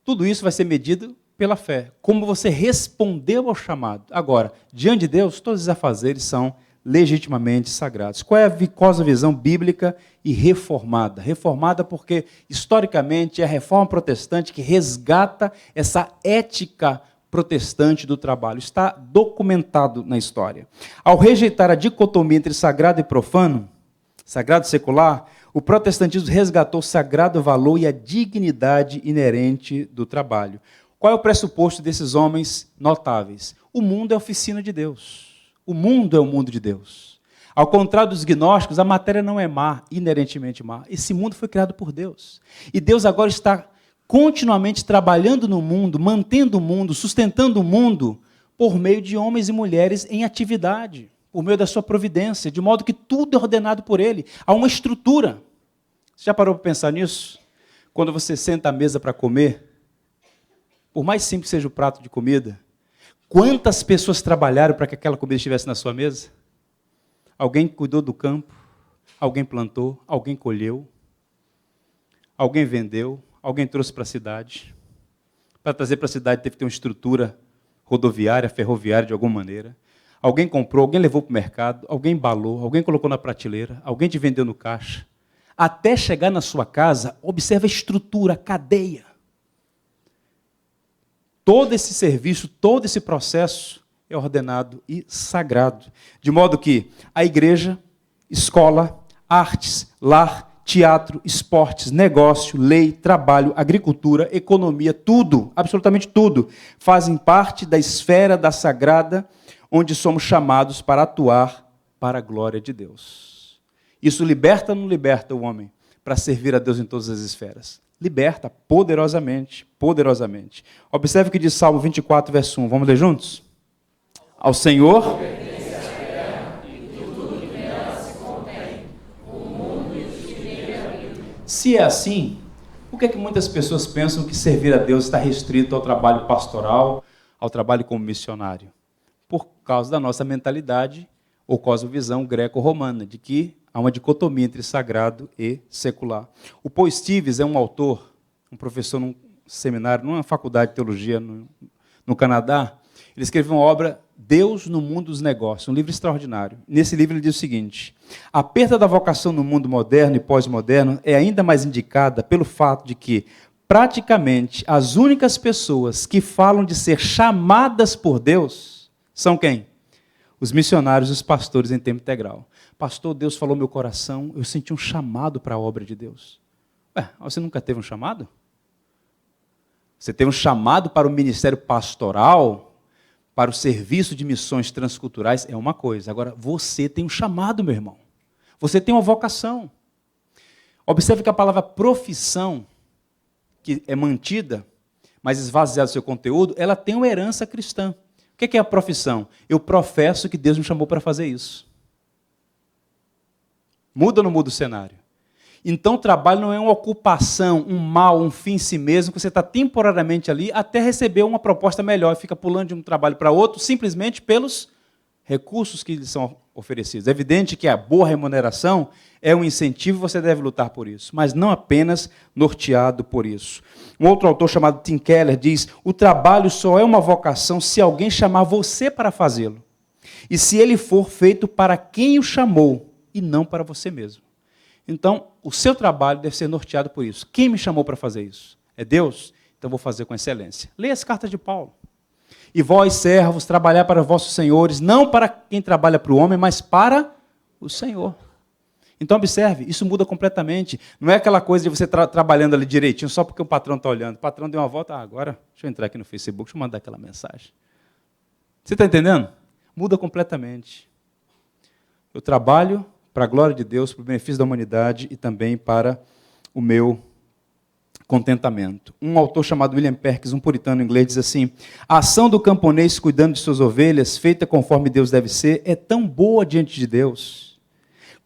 tudo isso vai ser medido pela fé. Como você respondeu ao chamado. Agora, diante de Deus, todos os afazeres são legitimamente sagrados. Qual é a cosmovisão bíblica e reformada? Reformada porque, historicamente, é a reforma protestante que resgata essa ética protestante do trabalho. Está documentado na história. Ao rejeitar a dicotomia entre sagrado e profano, sagrado e secular, o protestantismo resgatou o sagrado valor e a dignidade inerente do trabalho. Qual é o pressuposto desses homens notáveis? O mundo é a oficina de Deus. O mundo é o mundo de Deus. Ao contrário dos gnósticos, a matéria não é má, inerentemente má. Esse mundo foi criado por Deus. E Deus agora está continuamente trabalhando no mundo, mantendo o mundo, sustentando o mundo, por meio de homens e mulheres em atividade, por meio da sua providência, de modo que tudo é ordenado por Ele. Há uma estrutura. Você já parou para pensar nisso? Quando você senta à mesa para comer, por mais simples que seja o prato de comida, quantas pessoas trabalharam para que aquela comida estivesse na sua mesa? Alguém cuidou do campo, alguém plantou, alguém colheu, alguém vendeu, alguém trouxe para a cidade. Para trazer para a cidade teve que ter uma estrutura rodoviária, ferroviária de alguma maneira. Alguém comprou, alguém levou para o mercado, alguém embalou, alguém colocou na prateleira, alguém te vendeu no caixa. Até chegar na sua casa, observe a estrutura, a cadeia. Todo esse serviço, todo esse processo é ordenado e sagrado. De modo que a igreja, escola, artes, lar, teatro, esportes, negócio, lei, trabalho, agricultura, economia, tudo, absolutamente tudo, fazem parte da esfera da sagrada, onde somos chamados para atuar para a glória de Deus. Isso liberta ou não liberta o homem para servir a Deus em todas as esferas? Liberta poderosamente, poderosamente. Observe o que diz Salmo 24, verso 1. Vamos ler juntos? Ao Senhor Se é assim, por que muitas pessoas pensam que servir a Deus está restrito ao trabalho pastoral, ao trabalho como missionário? Por causa da nossa mentalidade ou cosmovisão greco-romana, de que há uma dicotomia entre sagrado e secular. O Paul Stevens é um autor, um professor num seminário, numa faculdade de teologia no Canadá. Ele escreveu uma obra, Deus no Mundo dos Negócios, um livro extraordinário. Nesse livro ele diz o seguinte: a perda da vocação no mundo moderno e pós-moderno é ainda mais indicada pelo fato de que, praticamente, as únicas pessoas que falam de ser chamadas por Deus são quem? Os missionários e os pastores em tempo integral. Pastor, Deus falou no meu coração, eu senti um chamado para a obra de Deus. Você nunca teve um chamado? Você teve um chamado para o ministério pastoral, para o serviço de missões transculturais, é uma coisa. Agora, você tem um chamado, meu irmão. Você tem uma vocação. Observe que a palavra profissão, que é mantida, mas esvaziada do seu conteúdo, ela tem uma herança cristã. O que é a profissão? Eu professo que Deus me chamou para fazer isso. Muda ou não muda o cenário? Então, o trabalho não é uma ocupação, um mal, um fim em si mesmo, que você está temporariamente ali até receber uma proposta melhor e fica pulando de um trabalho para outro simplesmente pelos recursos que lhe são oferecidos. É evidente que a boa remuneração é um incentivo e você deve lutar por isso, mas não apenas norteado por isso. Um outro autor chamado Tim Keller diz: o trabalho só é uma vocação se alguém chamar você para fazê-lo, e se ele for feito para quem o chamou e não para você mesmo. Então, o seu trabalho deve ser norteado por isso. Quem me chamou para fazer isso? É Deus? Então vou fazer com excelência. Leia as cartas de Paulo. E vós, servos, trabalhar para vossos senhores, não para quem trabalha para o homem, mas para o Senhor. Então, observe, isso muda completamente. Não é aquela coisa de você trabalhando ali direitinho, só porque o patrão está olhando. O patrão deu uma volta, agora, deixa eu entrar aqui no Facebook, deixa eu mandar aquela mensagem. Você está entendendo? Muda completamente. Eu trabalho para a glória de Deus, para o benefício da humanidade e também para o meu contentamento. Um autor chamado William Perkins, um puritano inglês, diz assim: a ação do camponês cuidando de suas ovelhas, feita conforme Deus deve ser, é tão boa diante de Deus,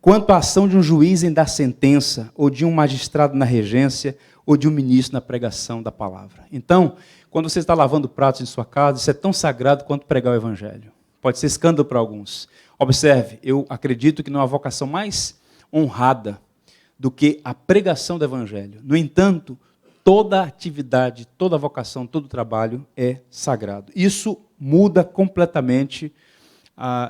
quanto a ação de um juiz em dar sentença, ou de um magistrado na regência, ou de um ministro na pregação da palavra. Então, quando você está lavando pratos em sua casa, isso é tão sagrado quanto pregar o evangelho. Pode ser escândalo para alguns. Observe, eu acredito que não há vocação mais honrada do que a pregação do evangelho. No entanto, toda atividade, toda vocação, todo trabalho é sagrado. Isso muda completamente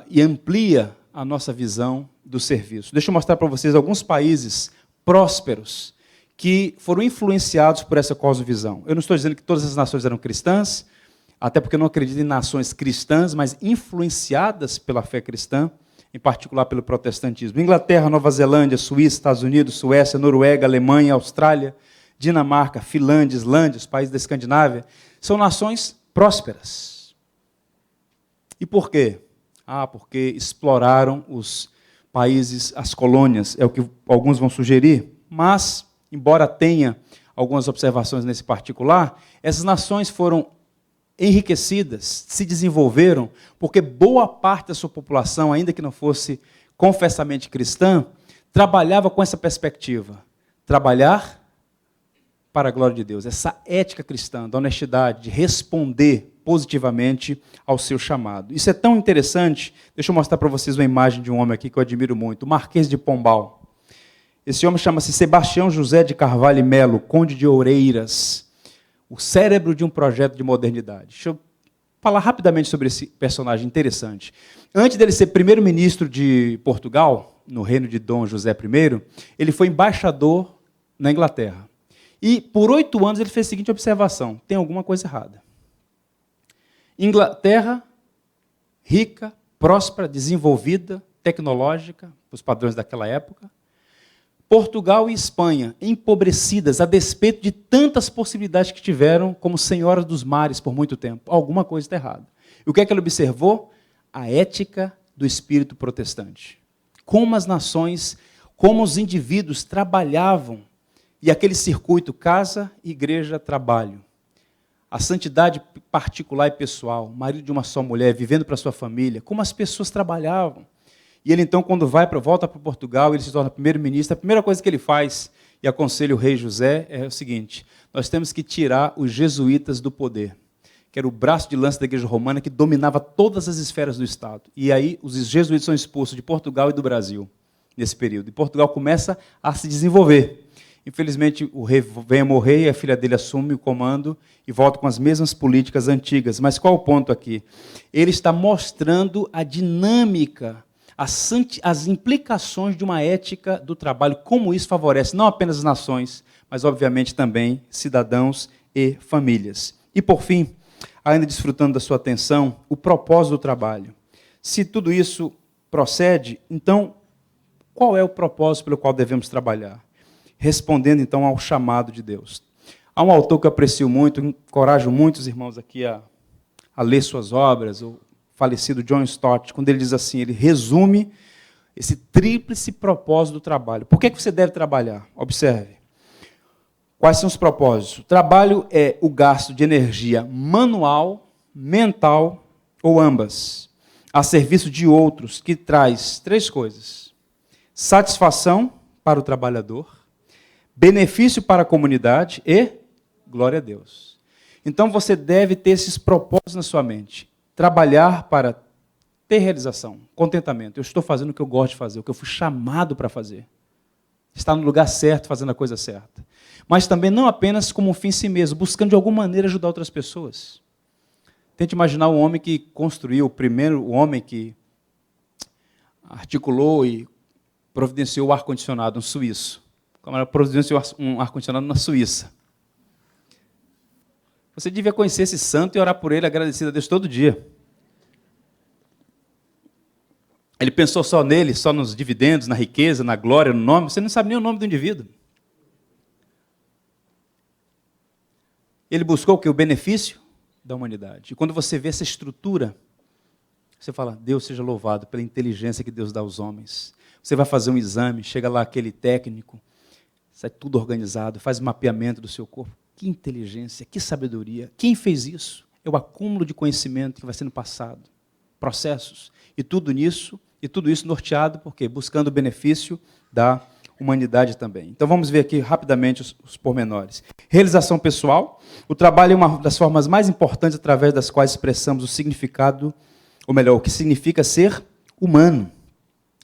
e amplia a nossa visão do serviço. Deixa eu mostrar para vocês alguns países prósperos que foram influenciados por essa cosmovisão. Eu não estou dizendo que todas as nações eram cristãs, até porque eu não acredito em nações cristãs, mas influenciadas pela fé cristã, em particular pelo protestantismo. Inglaterra, Nova Zelândia, Suíça, Estados Unidos, Suécia, Noruega, Alemanha, Austrália, Dinamarca, Finlândia, Islândia, os países da Escandinávia, são nações prósperas. E por quê? Porque exploraram os países, as colônias, é o que alguns vão sugerir, mas, embora tenha algumas observações nesse particular, essas nações foram enriquecidas, se desenvolveram, porque boa parte da sua população, ainda que não fosse confessamente cristã, trabalhava com essa perspectiva, trabalhar para a glória de Deus, essa ética cristã, da honestidade, de responder positivamente ao seu chamado. Isso é tão interessante, deixa eu mostrar para vocês uma imagem de um homem aqui que eu admiro muito, o Marquês de Pombal. Esse homem chama-se Sebastião José de Carvalho e Melo, conde de Oreiras, o cérebro de um projeto de modernidade. Deixa eu falar rapidamente sobre esse personagem interessante. Antes dele ser primeiro-ministro de Portugal, no reino de Dom José I, ele foi embaixador na Inglaterra. E por 8 anos ele fez a seguinte observação: tem alguma coisa errada. Inglaterra, rica, próspera, desenvolvida, tecnológica, os padrões daquela época. Portugal e Espanha, empobrecidas, a despeito de tantas possibilidades que tiveram como senhoras dos mares por muito tempo. Alguma coisa está errada. E o que é que ele observou? A ética do espírito protestante. Como as nações, como os indivíduos trabalhavam, e aquele circuito casa, igreja, trabalho. A santidade particular e pessoal, marido de uma só mulher, vivendo para sua família, como as pessoas trabalhavam. E ele então, quando volta para Portugal, ele se torna primeiro-ministro, a primeira coisa que ele faz, e aconselha o rei José, é o seguinte: nós temos que tirar os jesuítas do poder, que era o braço de lança da igreja romana que dominava todas as esferas do Estado. E aí os jesuítas são expulsos de Portugal e do Brasil, nesse período. E Portugal começa a se desenvolver. Infelizmente, o rei vem a morrer e a filha dele assume o comando e volta com as mesmas políticas antigas. Mas qual o ponto aqui? Ele está mostrando a dinâmica, as implicações de uma ética do trabalho, como isso favorece não apenas as nações, mas, obviamente, também cidadãos e famílias. E, por fim, ainda desfrutando da sua atenção, o propósito do trabalho. Se tudo isso procede, então, qual é o propósito pelo qual devemos trabalhar? Respondendo, então, ao chamado de Deus. Há um autor que eu aprecio muito, encorajo muitos irmãos aqui a ler suas obras, o falecido John Stott, quando ele diz assim, ele resume esse tríplice propósito do trabalho. Por que você deve trabalhar? Observe. Quais são os propósitos? O trabalho é o gasto de energia manual, mental ou ambas, a serviço de outros, que traz três coisas: satisfação para o trabalhador, benefício para a comunidade e glória a Deus. Então você deve ter esses propósitos na sua mente. Trabalhar para ter realização, contentamento. Eu estou fazendo o que eu gosto de fazer, o que eu fui chamado para fazer. Estar no lugar certo, fazendo a coisa certa. Mas também não apenas como um fim em si mesmo, buscando de alguma maneira ajudar outras pessoas. Tente imaginar o homem que construiu, o homem que articulou e providenciou o ar-condicionado, um suíço. Como ela providenciou um ar-condicionado na Suíça. Você devia conhecer esse santo e orar por ele, agradecido a Deus todo dia. Ele pensou só nele, só nos dividendos, na riqueza, na glória, no nome. Você não sabe nem o nome do indivíduo. Ele buscou o quê? O benefício da humanidade. E quando você vê essa estrutura, você fala: Deus seja louvado pela inteligência que Deus dá aos homens. Você vai fazer um exame, chega lá aquele técnico, sai tudo organizado, faz mapeamento do seu corpo. Que inteligência, que sabedoria. Quem fez isso? É o acúmulo de conhecimento que vai sendo passado. Processos. E tudo isso norteado, por quê? Buscando o benefício da humanidade também. Então vamos ver aqui rapidamente os pormenores. Realização pessoal. O trabalho é uma das formas mais importantes através das quais expressamos o significado, ou melhor, o que significa ser humano.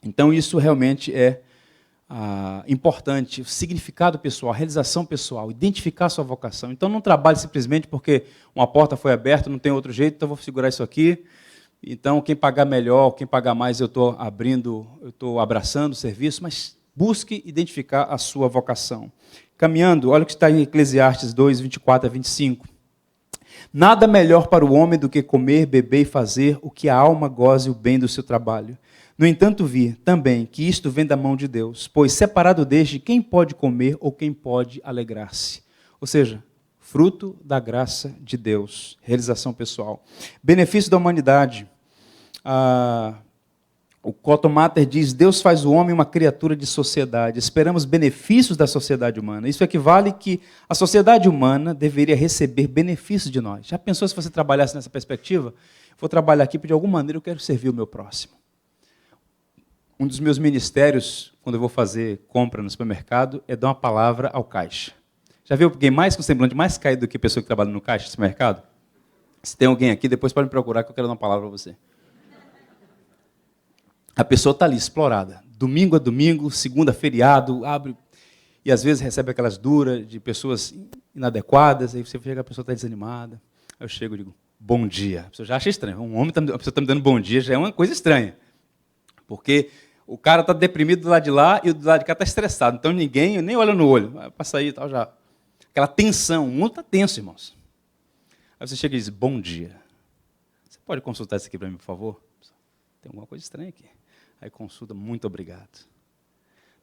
Então isso realmente é importante, o significado pessoal, a realização pessoal, identificar a sua vocação. Então não trabalhe simplesmente porque uma porta foi aberta, não tem outro jeito, então vou segurar isso aqui. Então quem pagar melhor, quem pagar mais, eu estou abraçando o serviço, mas busque identificar a sua vocação. Caminhando, olha o que está em Eclesiastes 2, 24 a 25. Nada melhor para o homem do que comer, beber e fazer o que a alma goze o bem do seu trabalho. No entanto, vi também que isto vem da mão de Deus, pois separado deste, quem pode comer ou quem pode alegrar-se? Ou seja, fruto da graça de Deus, realização pessoal. Benefício da humanidade. O Cotton Mather diz: Deus faz o homem uma criatura de sociedade. Esperamos benefícios da sociedade humana. Isso equivale que a sociedade humana deveria receber benefícios de nós. Já pensou se você trabalhasse nessa perspectiva? Vou trabalhar aqui, porque de alguma maneira eu quero servir o meu próximo. Um dos meus ministérios, quando eu vou fazer compra no supermercado, é dar uma palavra ao caixa. Já viu alguém mais com semblante mais caído do que a pessoa que trabalha no caixa do supermercado? Se tem alguém aqui, depois pode me procurar que eu quero dar uma palavra para você. A pessoa está ali, explorada. Domingo a domingo, segunda feriado, abre e às vezes recebe aquelas duras de pessoas inadequadas, aí você chega, a pessoa está desanimada. Aí eu chego e digo: bom dia. A pessoa já acha estranho. A pessoa está me dando bom dia, já é uma coisa estranha. Porque o cara está deprimido do lado de lá e o do lado de cá está estressado. Então ninguém nem olha no olho. Para sair e tal, já. Aquela tensão. O mundo está tenso, irmãos. Aí você chega e diz: bom dia. Você pode consultar isso aqui para mim, por favor? Tem alguma coisa estranha aqui. Aí consulta: muito obrigado.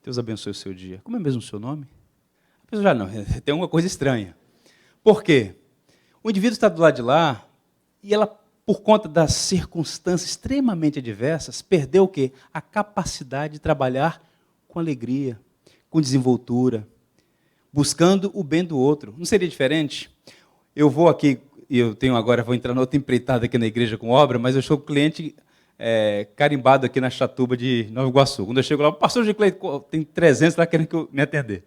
Deus abençoe o seu dia. Como é mesmo o seu nome? A pessoa já não, tem uma coisa estranha. Por quê? O indivíduo está do lado de lá e ela, por conta das circunstâncias extremamente adversas, perdeu o quê? A capacidade de trabalhar com alegria, com desenvoltura, buscando o bem do outro. Não seria diferente? Eu vou aqui, vou entrar na outra empreitada aqui na igreja com obra, mas eu sou cliente carimbado aqui na Chatuba de Nova Iguaçu. Quando eu chego lá, o pastor de Cleiton tem 300 lá querendo me atender.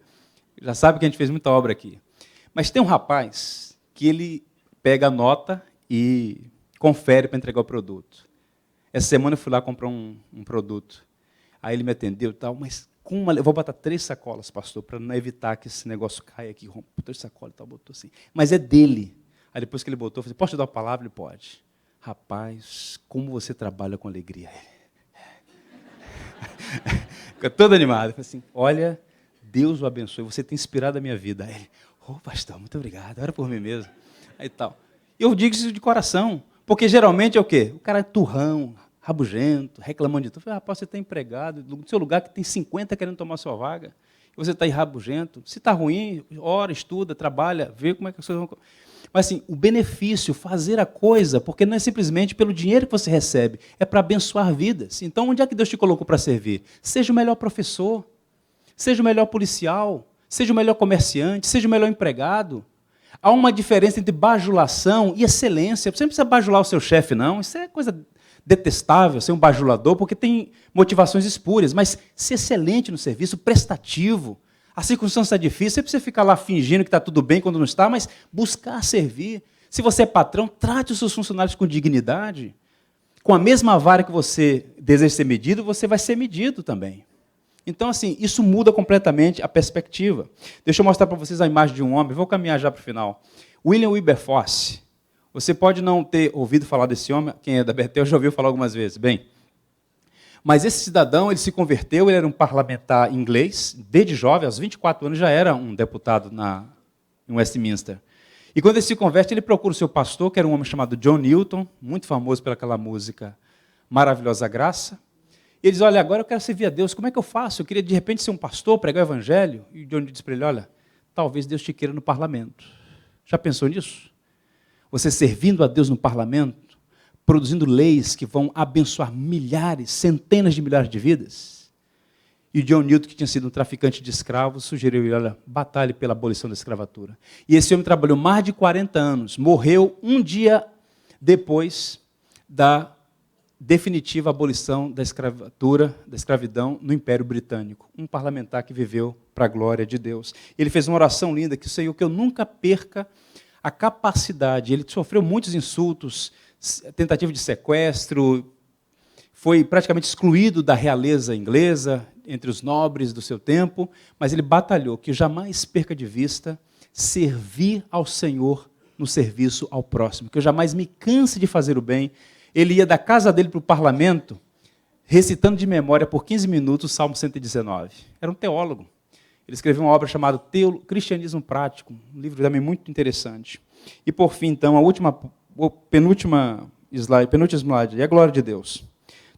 Já sabe que a gente fez muita obra aqui. Mas tem um rapaz que ele pega a nota e confere para entregar o produto. Essa semana eu fui lá comprar um produto. Aí ele me atendeu e tal, mas eu vou botar 3 sacolas, pastor, para não evitar que esse negócio caia aqui. 3 sacolas e tal, botou assim. Mas é dele. Aí depois que ele botou, eu falei, posso te dar uma palavra? Ele pode. Rapaz, como você trabalha com alegria. Fica todo animado. Eu falei assim, olha, Deus o abençoe, você tem inspirado a minha vida. Aí ele, pastor, muito obrigado, ora por mim mesmo. Aí tal. Eu digo isso de coração, porque geralmente é o quê? O cara é turrão, rabugento, reclamando de tudo. Eu falei, rapaz, você está empregado no seu lugar que tem 50 querendo tomar sua vaga, e você está aí rabugento. Se está ruim, ora, estuda, trabalha, vê como é que as coisas vão... Mas assim, o benefício, fazer a coisa, porque não é simplesmente pelo dinheiro que você recebe, é para abençoar vidas. Então, onde é que Deus te colocou para servir? Seja o melhor professor, seja o melhor policial, seja o melhor comerciante, seja o melhor empregado. Há uma diferença entre bajulação e excelência. Você não precisa bajular o seu chefe, não. Isso é coisa detestável, ser um bajulador, porque tem motivações espúrias. Mas ser excelente no serviço, prestativo. A circunstância é difícil, você precisa ficar lá fingindo que está tudo bem quando não está, mas buscar servir. Se você é patrão, trate os seus funcionários com dignidade. Com a mesma vara que você deseja ser medido, você vai ser medido também. Então, assim, isso muda completamente a perspectiva. Deixa eu mostrar para vocês a imagem de um homem, vou caminhar já para o final. William Wilberforce. Você pode não ter ouvido falar desse homem, quem é da Betel já ouviu falar algumas vezes. Bem, mas esse cidadão, ele se converteu, ele era um parlamentar inglês, desde jovem, aos 24 anos já era um deputado em Westminster. E quando ele se converte, ele procura o seu pastor, que era um homem chamado John Newton, muito famoso pelaquela música Maravilhosa Graça. E ele diz, olha, agora eu quero servir a Deus, como é que eu faço? Eu queria, de repente, ser um pastor, pregar o evangelho. E o John diz para ele, olha, talvez Deus te queira no parlamento. Já pensou nisso? Você servindo a Deus no parlamento, produzindo leis que vão abençoar milhares, centenas de milhares de vidas. E o John Newton, que tinha sido um traficante de escravos, sugeriu, olha, batalhe pela abolição da escravatura. E esse homem trabalhou mais de 40 anos, morreu um dia depois da definitiva abolição da escravidão no Império Britânico. Um parlamentar que viveu para a glória de Deus. Ele fez uma oração linda, que Senhor, que eu nunca perca a capacidade. Ele sofreu muitos insultos, tentativa de sequestro, foi praticamente excluído da realeza inglesa, entre os nobres do seu tempo, mas ele batalhou que jamais perca de vista servir ao Senhor no serviço ao próximo, que eu jamais me canse de fazer o bem. Ele ia da casa dele para o parlamento, recitando de memória por 15 minutos o Salmo 119. Era um teólogo. Ele escreveu uma obra chamada Cristianismo Prático, um livro também muito interessante. E, por fim, então, a penúltima slide, é a glória de Deus.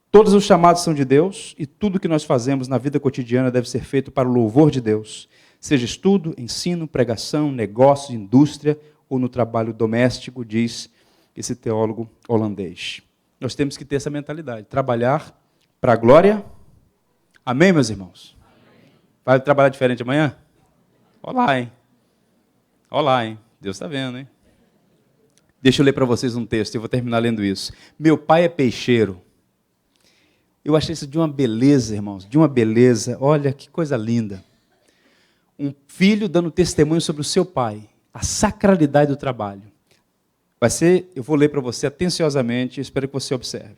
Todos os chamados são de Deus e tudo que nós fazemos na vida cotidiana deve ser feito para o louvor de Deus, seja estudo, ensino, pregação, negócio, indústria ou no trabalho doméstico, diz esse teólogo holandês. Nós temos que ter essa mentalidade, trabalhar para a glória. Amém, meus irmãos? Amém. Vai trabalhar diferente amanhã? Olá, hein? Olá, hein? Deus está vendo, hein? Deixa eu ler para vocês um texto, eu vou terminar lendo isso. Meu pai é peixeiro. Eu achei isso de uma beleza, irmãos, de uma beleza. Olha que coisa linda. Um filho dando testemunho sobre o seu pai, a sacralidade do trabalho. Eu vou ler para você atenciosamente, espero que você observe.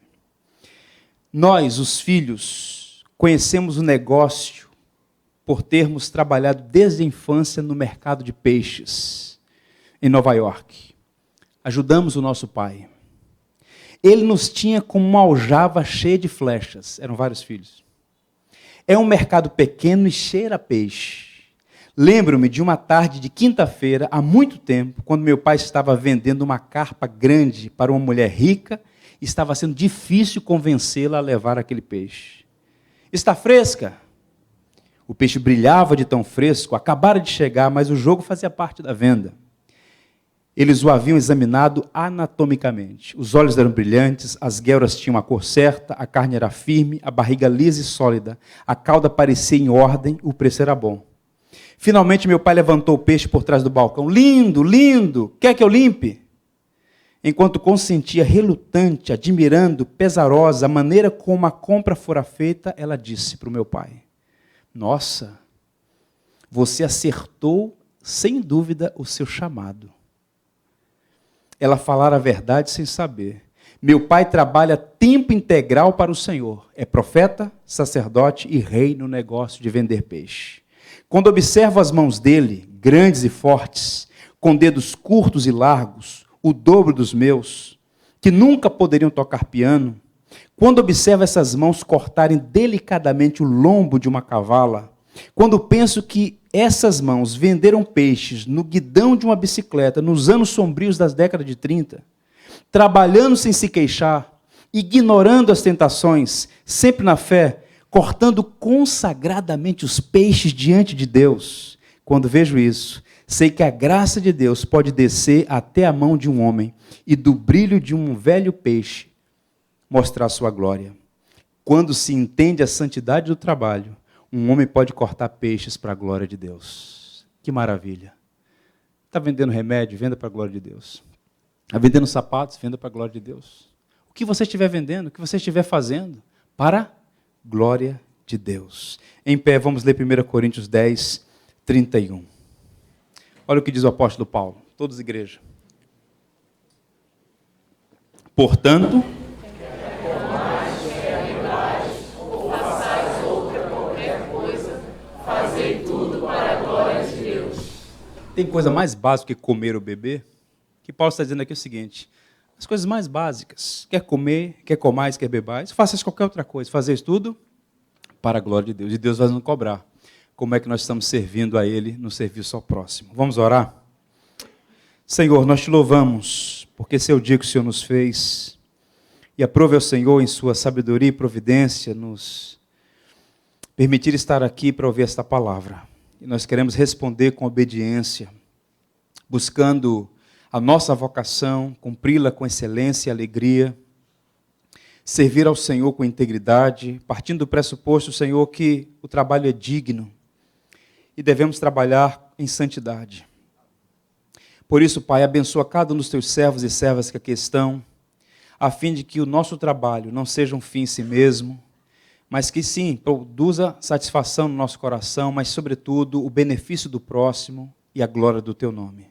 Nós, os filhos, conhecemos o negócio por termos trabalhado desde a infância no mercado de peixes, em Nova York. Ajudamos o nosso pai. Ele nos tinha como uma aljava cheia de flechas. Eram vários filhos. É um mercado pequeno e cheira a peixe. Lembro-me de uma tarde de quinta-feira, há muito tempo, quando meu pai estava vendendo uma carpa grande para uma mulher rica, e estava sendo difícil convencê-la a levar aquele peixe. Está fresca? O peixe brilhava de tão fresco, acabara de chegar, mas o jogo fazia parte da venda. Eles o haviam examinado anatomicamente. Os olhos eram brilhantes, as guelras tinham a cor certa, a carne era firme, a barriga lisa e sólida, a cauda parecia em ordem, o preço era bom. Finalmente meu pai levantou o peixe por trás do balcão. Lindo, lindo, quer que eu limpe? Enquanto consentia relutante, admirando, pesarosa, a maneira como a compra fora feita, ela disse para o meu pai: nossa, você acertou sem dúvida o seu chamado. Ela falara a verdade sem saber. Meu pai trabalha tempo integral para o Senhor. É profeta, sacerdote e rei no negócio de vender peixe. Quando observo as mãos dele, grandes e fortes, com dedos curtos e largos, o dobro dos meus, que nunca poderiam tocar piano, quando observo essas mãos cortarem delicadamente o lombo de uma cavala, quando penso que essas mãos venderam peixes no guidão de uma bicicleta nos anos sombrios das décadas de 30, trabalhando sem se queixar, ignorando as tentações, sempre na fé, cortando consagradamente os peixes diante de Deus. Quando vejo isso, sei que a graça de Deus pode descer até a mão de um homem e do brilho de um velho peixe mostrar sua glória. Quando se entende a santidade do trabalho, um homem pode cortar peixes para a glória de Deus. Que maravilha. Está vendendo remédio? Venda para a glória de Deus. Está vendendo sapatos? Venda para a glória de Deus. O que você estiver vendendo, o que você estiver fazendo, para a glória de Deus. Em pé, vamos ler 1 Coríntios 10, 31. Olha o que diz o apóstolo Paulo. Todos igreja. Portanto, tem coisa mais básica que comer ou beber? Que Paulo está dizendo aqui é o seguinte: as coisas mais básicas, quer comer, quer comais, quer bebais, faça qualquer outra coisa, fazer isso tudo para a glória de Deus, e Deus vai nos cobrar como é que nós estamos servindo a Ele no serviço ao próximo. Vamos orar? Senhor, nós te louvamos, porque esse é o dia que o Senhor nos fez, e aprove ao Senhor, em sua sabedoria e providência, nos permitir estar aqui para ouvir esta palavra. E nós queremos responder com obediência, buscando a nossa vocação, cumpri-la com excelência e alegria, servir ao Senhor com integridade, partindo do pressuposto, Senhor, que o trabalho é digno e devemos trabalhar em santidade. Por isso, Pai, abençoa cada um dos teus servos e servas que aqui estão, a fim de que o nosso trabalho não seja um fim em si mesmo, mas que sim, produza satisfação no nosso coração, mas sobretudo o benefício do próximo e a glória do teu nome.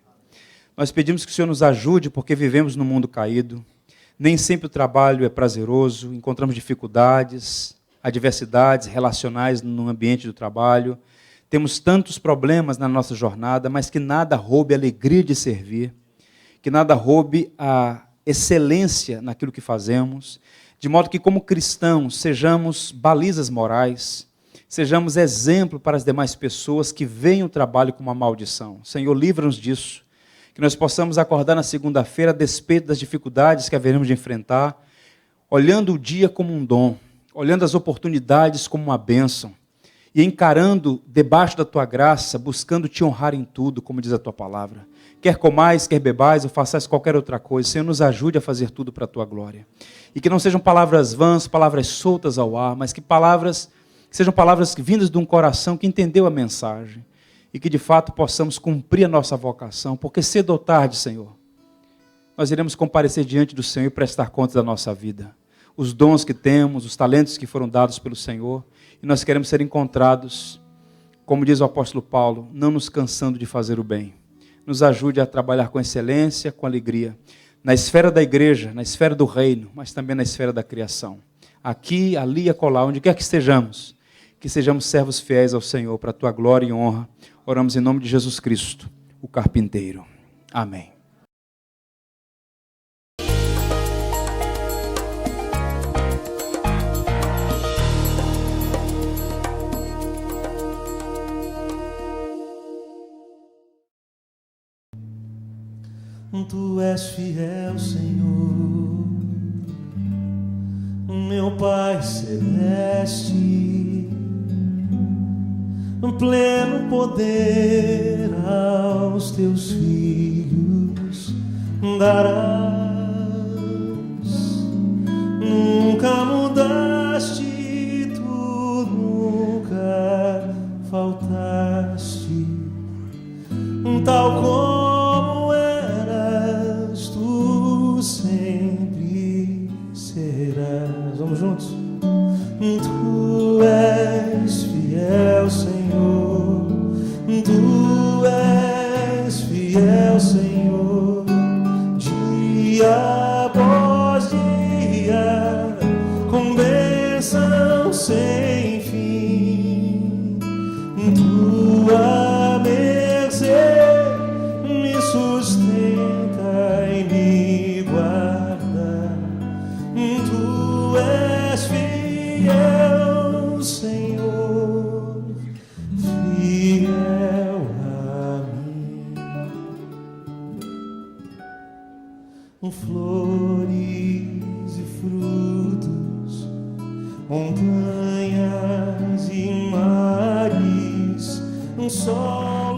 Nós pedimos que o Senhor nos ajude, porque vivemos num mundo caído, nem sempre o trabalho é prazeroso, encontramos dificuldades, adversidades relacionais no ambiente do trabalho, temos tantos problemas na nossa jornada, mas que nada roube a alegria de servir, que nada roube a excelência naquilo que fazemos, de modo que, como cristãos, sejamos balizas morais, sejamos exemplo para as demais pessoas que veem o trabalho como uma maldição. Senhor, livra-nos disso, que nós possamos acordar na segunda-feira a despeito das dificuldades que haveremos de enfrentar, olhando o dia como um dom, olhando as oportunidades como uma bênção, e encarando debaixo da tua graça, buscando te honrar em tudo, como diz a tua palavra. Quer comais, quer bebais, ou façais qualquer outra coisa, Senhor, nos ajude a fazer tudo para a tua glória. E que não sejam palavras vãs, palavras soltas ao ar, mas que sejam palavras vindas de um coração que entendeu a mensagem. E que de fato possamos cumprir a nossa vocação, porque cedo ou tarde, Senhor, nós iremos comparecer diante do Senhor e prestar contas da nossa vida. Os dons que temos, os talentos que foram dados pelo Senhor, e nós queremos ser encontrados, como diz o apóstolo Paulo, não nos cansando de fazer o bem. Nos ajude a trabalhar com excelência, com alegria, na esfera da igreja, na esfera do reino, mas também na esfera da criação. Aqui, ali e acolá, onde quer que estejamos, que sejamos servos fiéis ao Senhor, para a tua glória e honra. Oramos em nome de Jesus Cristo, o carpinteiro. Amém. Tu és fiel, Senhor, meu Pai celeste, pleno poder aos teus filhos darás. Nunca mudaste, tu nunca faltaste, tal como eras, tu sempre serás. Vamos juntos? Tu és fiel, Senhor, tu és fiel, Senhor, dia após dia, com bênção sem fim. Tua mercê me sustenta e me guarda. Tu és fiel, Senhor, fiel a mim. Flores e frutos, montanhas e mares, sol